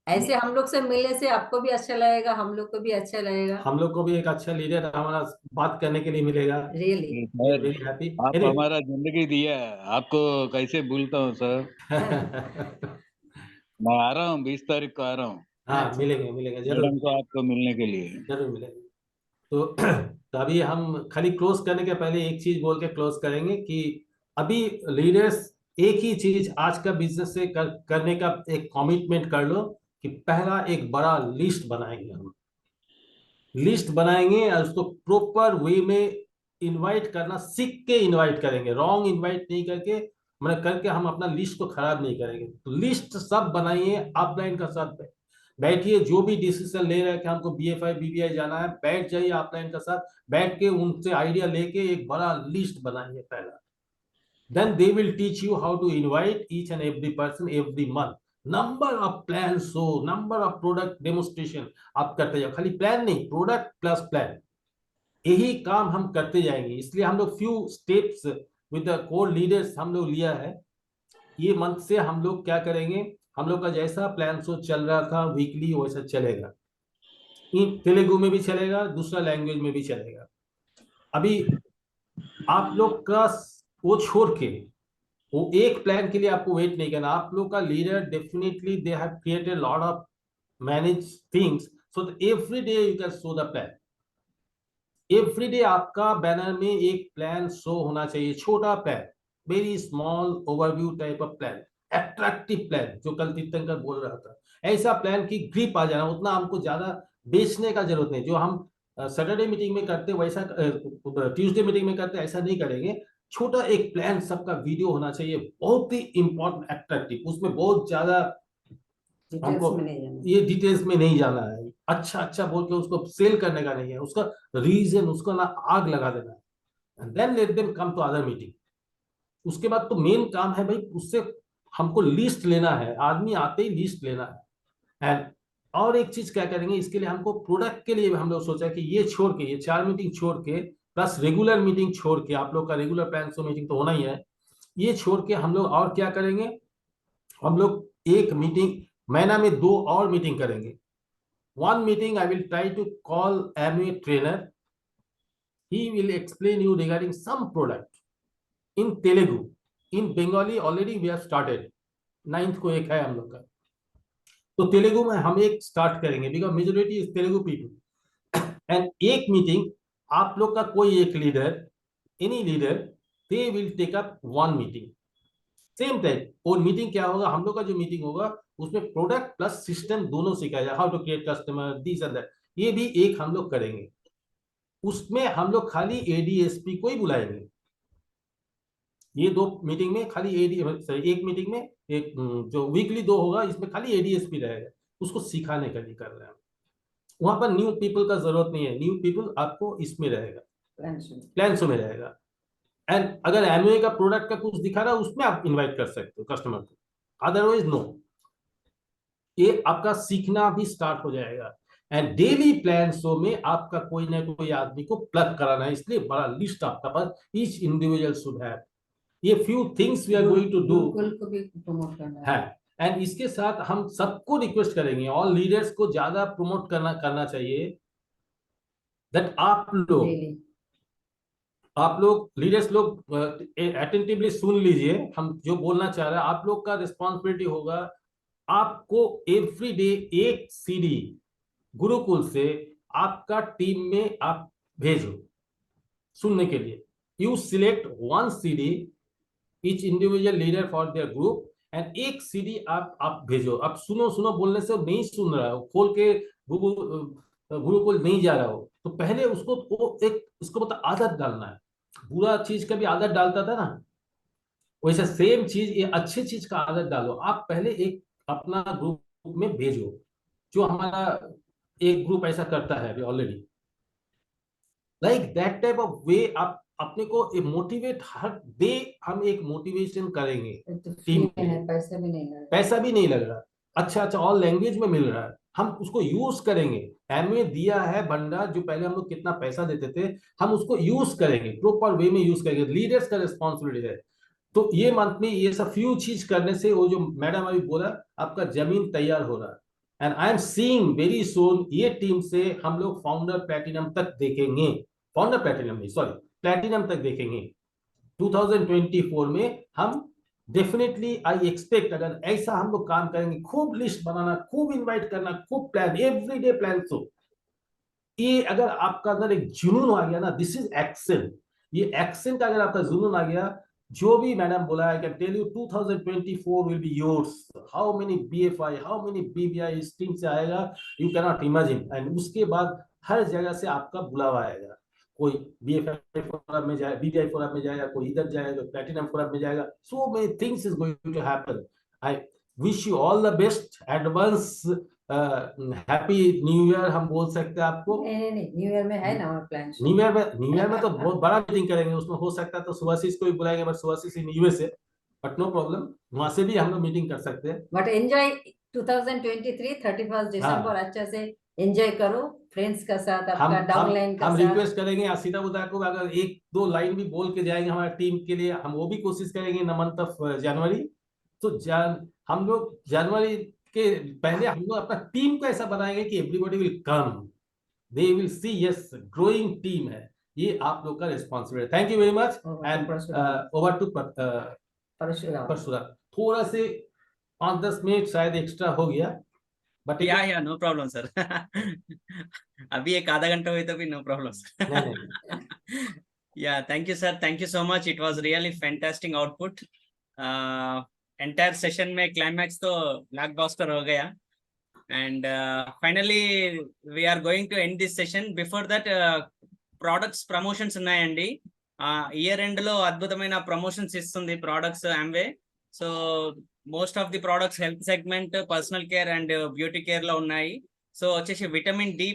ऐसे हम लोग से मिलने से आपको भी अच्छा लगेगा, हम लोग को भी अच्छा लगेगा। हम लोग को भी एक अच्छा लीडर हमारा बात करने के लिए मिलेगा। रियली। Sir, very happy. आप हमारा जिंदगी दिया है, आपको कैसे भूलता हूँ सर। मैं आ रहा हूँ, 20 तारीख को आ रहा हूँ हाँ, अच्छा। मिलेंगे मिलेंगे जरूर, मैडम को, आपको मिलने के लिए। जरूर मिलेंगे। तो अभी हम खाली क्लोज करने के पहले एक चीज बोल के क्लोज करेंगे कि अभी लीडर्स एक ही चीज आज का बिजनेस से करने का एक कमिटमेंट कर लो कि पहला एक बड़ा लिस्ट बनाएंगे, हम लिस्ट बनाएंगे और उसको प्रॉपर वे में इनवाइट करना सीख के इनवाइट करेंगे, रॉन्ग इनवाइट नहीं करके, मतलब करके हम अपना लिस्ट को खराब नहीं करेंगे। तो लिस्ट सब बनाइए, अपलाइन का साथ बैठिए, जो भी डिसीजन ले रहे हैं कि हमको BFI BBI जाना है, बैठ जाइए अपलाइन का साथ, बैठ के उनसे आइडिया लेके एक बड़ा लिस्ट बनाइए पहला। Then they will teach you how to invite each and every person every month. Number of plans, so number of product demonstration आप करते जाओ, खाली प्लान नहीं, प्रोडक्ट प्लस प्लान, यही काम हम करते जाएंगे। इसलिए हम लोग few steps with the core leaders हम लोग लिया है। ये मंथ से हम लोग क्या करेंगे, हम लोग का जैसा प्लान शो चल रहा था वीकली वैसा चलेगा, तेलुगु में भी चलेगा, दूसरा लैंग्वेज में भी चलेगा। अभी आप लोग का वो छोड़ के, वो एक प्लान के लिए आपको वेट नहीं करना। आप लोग का leader definitely they have created lot of manage things, so every day you can show the plan. Every day आपका बैनर में एक प्लान शो होना चाहिए, छोटा plan, very small overview type of plan, attractive plan, जो कल तीर्थंकर बोल रहा था, ऐसा प्लान की ग्रिप आ जाना। उतना हमको ज्यादा बेचने का जरूरत नहीं, जो हम सैटरडे मीटिंग में करते वैसा, ट्यूसडे मीटिंग में करते ऐसा नहीं करेंगे। छोटा एक प्लान, सबका वीडियो होना चाहिए, बहुत ही इंपॉर्टेंट, अट्रैक्टिव, उसमें बहुत ज्यादा हमको ये डिटेल्स में नहीं जाना है। अच्छा अच्छा बोल के उसको सेल करने का नहीं है, उसका रीजन, उसका ना आग लगा देना है, and then let them come to other meeting. उसके बाद तो मेन काम है भाई, उससे हमको लिस्ट लेना है, आदमी आते ही लिस्ट लेना है। एंड और एक चीज क्या करेंगे, इसके लिए हमको प्रोडक्ट के लिए हम लोग सोचा कि ये छोड़ के, ये 4 मीटिंग छोड़ के प्लस रेगुलर मीटिंग छोड़ के, आप लोग का रेगुलर प्लान सो मीटिंग तो होना ही है, ये छोड़ के हम लोग और क्या करेंगे, हम लोग एक मीटिंग महीना में 2 और मीटिंग करेंगे. One meeting I will try to call Amway trainer. He will explain you regarding some product in Telugu. In Bengali already we have started. 9th को एक है हम लोग का, तो तेलुगु में हम एक स्टार्ट करेंगे because majority is Telugu people. And एक मीटिंग आप लोग का कोई एक leader, any leader, they will take up one meeting same type. और मीटिंग क्या होगा, हम लोग का जो मीटिंग होगा उसमें प्रोडक्ट प्लस सिस्टम दोनों सिखाया जाए, how to create customer, this and that, ये भी एक हम लोग करेंगे. उसमें हम लोग खाली एडीएसपी को ही बुलाएंगे. ये 2 मीटिंग में खाली एक मीटिंग में एक जो वीकली 2 होगा इसमें खाली एडीएसपी रहेगा, उसको सिखाने के लिए कर रहे हैं. वहां पर न्यू पीपल का जरूरत नहीं है, न्यू पीपल आपको इसमें रहेगा, प्लान्स में रहेगा. एंड अगर एमवे का प्रोडक्ट का कुछ दिखा रहा है उसमें आप इनवाइट कर सकते हो कस्टमर को, अदरवाइज नो. ये आपका सीखना भी स्टार्ट हो जाएगा. एंड डेली प्लान शो में आपका कोई ना कोई आदमी को प्लग कराना है, इसलिए बड़ा लिस्ट आपका पास ईच इंडिविजुअल शुड हैव. ये few things we are going to do को भी प्रमोट करना है. एंड इसके साथ हम सबको रिक्वेस्ट करेंगे, ऑल लीडर्स को ज्यादा प्रमोट करना चाहिए, दैट आप लोग लीडर्स लोग अटेंटिवली सुन लीजिए हम जो बोलना चाह रहे हैं. आप लोग का रिस्पॉन्सिबिलिटी होगा, आपको एवरी डे एक सीडी गुरुकुल से आपका टीम में आप भेजो सुनने के लिए. You select 1 CD each individual leader for their group and एक सीडी आप भेजो. आप सुनो बोलने से नहीं सुन रहा हो, खोल के गुरुकुल नहीं जा रहा हो, तो पहले उसको उसको मतलब आदत डालना है. बुरा चीज का भी आदत डालता था ना, वैसे सेम चीज ये अच्छी चीज का आदत डालो. आप पहले एक अपना ग्रुप में भेजो, जो हमारा एक ग्रुप ऐसा करता है अभी already. Like that type of वे आप अपने को मोटिवेट हर डे हम एक मोटिवेशन करेंगे. टीम में पैसा भी नहीं लग रहा, अच्छा ऑल लैंग्वेज में मिल रहा है, हम उसको यूज करेंगे. एमवे दिया है भंडार, जो पहले हम लोग कितना पैसा देते थे, हम उसको यूज करेंगे, प्रॉपर वे में यूज करेंगे. लीडर्स का रिस्पॉन्सिबिलिटी है. तो ये मंथ में ये सब फ्यू चीज करने से वो जो मैडम अभी बोला, आपका जमीन तैयार हो रहा है. And I am seeing very soon ये टीम से हम लोग फाउंडर प्लैटिनम तक देखेंगे. फाउंडर प्लैटिनम नहीं, सॉरी, प्लैटिनम तक देखेंगे 2024 में. हम डेफिनेटली आई एक्सपेक्ट, अगर ऐसा हम लोग काम करेंगे, खूब लिस्ट बनाना, खूब इनवाइट करना, खूब प्लान, एवरीडे प्लान. सो ये अगर आपका अंदर एक जुनून आ गया ना, दिस इज एक्शन. ये एक्शन का अगर आपका जुनून आ गया, जो भी मैडम बोला, I can tell you 2024 will be yours. How many BFI, how many BBI इस टीम से आएगा, you can not imagine. And उसके बाद हर जगह से आपका बुलावा आएगा. कोई बीएफआई फोरम में जाए, बीबीआई फोरम में जाएगा, कोई इधर जाएगा, प्लैटिनम फोरम में जाएगा. So many things is going to happen. I wish you all the best. Advance happy new year हम बोल सकते हैं आपको. नहीं, न्यू ईयर में है ना प्लान. न्यू ईयर में तो बहुत बड़ा मीटिंग करेंगे, उसमें हो सकता है तो सुभाषिस को भी बुलाएंगे, but Subhashis in USA, but no problem, वहां से भी हम लोग मीटिंग कर सकते हैं. बट एंजॉय 2023 31 दिसंबर अच्छा से एंजॉय करो फ्रेंड्स का साथ, आपका डाउनलाइन का हम साथ. रिक्वेस्ट करेंगे आसिता बुदा को, अगर 1-2 लाइन भी बोल के जाएंगे हमारी टीम के लिए, हम वो भी कोशिश करेंगे इन मंथ ऑफ जनवरी. तो हम लोग जनवरी के पहले हम लोग अपना टीम को ऐसा बनाएंगे कि everybody will come, they will see yes growing team है. ये आप लोग का responsibility. Thank you very much. And over to Parshuram. थोड़ा से 5-10 मिनट शायद एक्स्ट्रा हो गया, बट या नो प्रॉब्लम सर. अभी एक आधा घंटा हुई तो भी no problem sir. Yeah thank you sir, thank you so much. It was really fantastic output. Entire session में क्लाइमैक्स तो ब्लॉकबस्टर हो गया. And finally we are going to end this session. Before that products promotions ఉన్నాయండి. ఇయర్ ఎండ్ లో అద్భుతమైన ప్రమోషన్స్ ఇస్తుంది products Amway. So most of the products health segment, personal care and beauty care లో ఉన్నాయి. సో వచ్చేసి విటమిన్ డి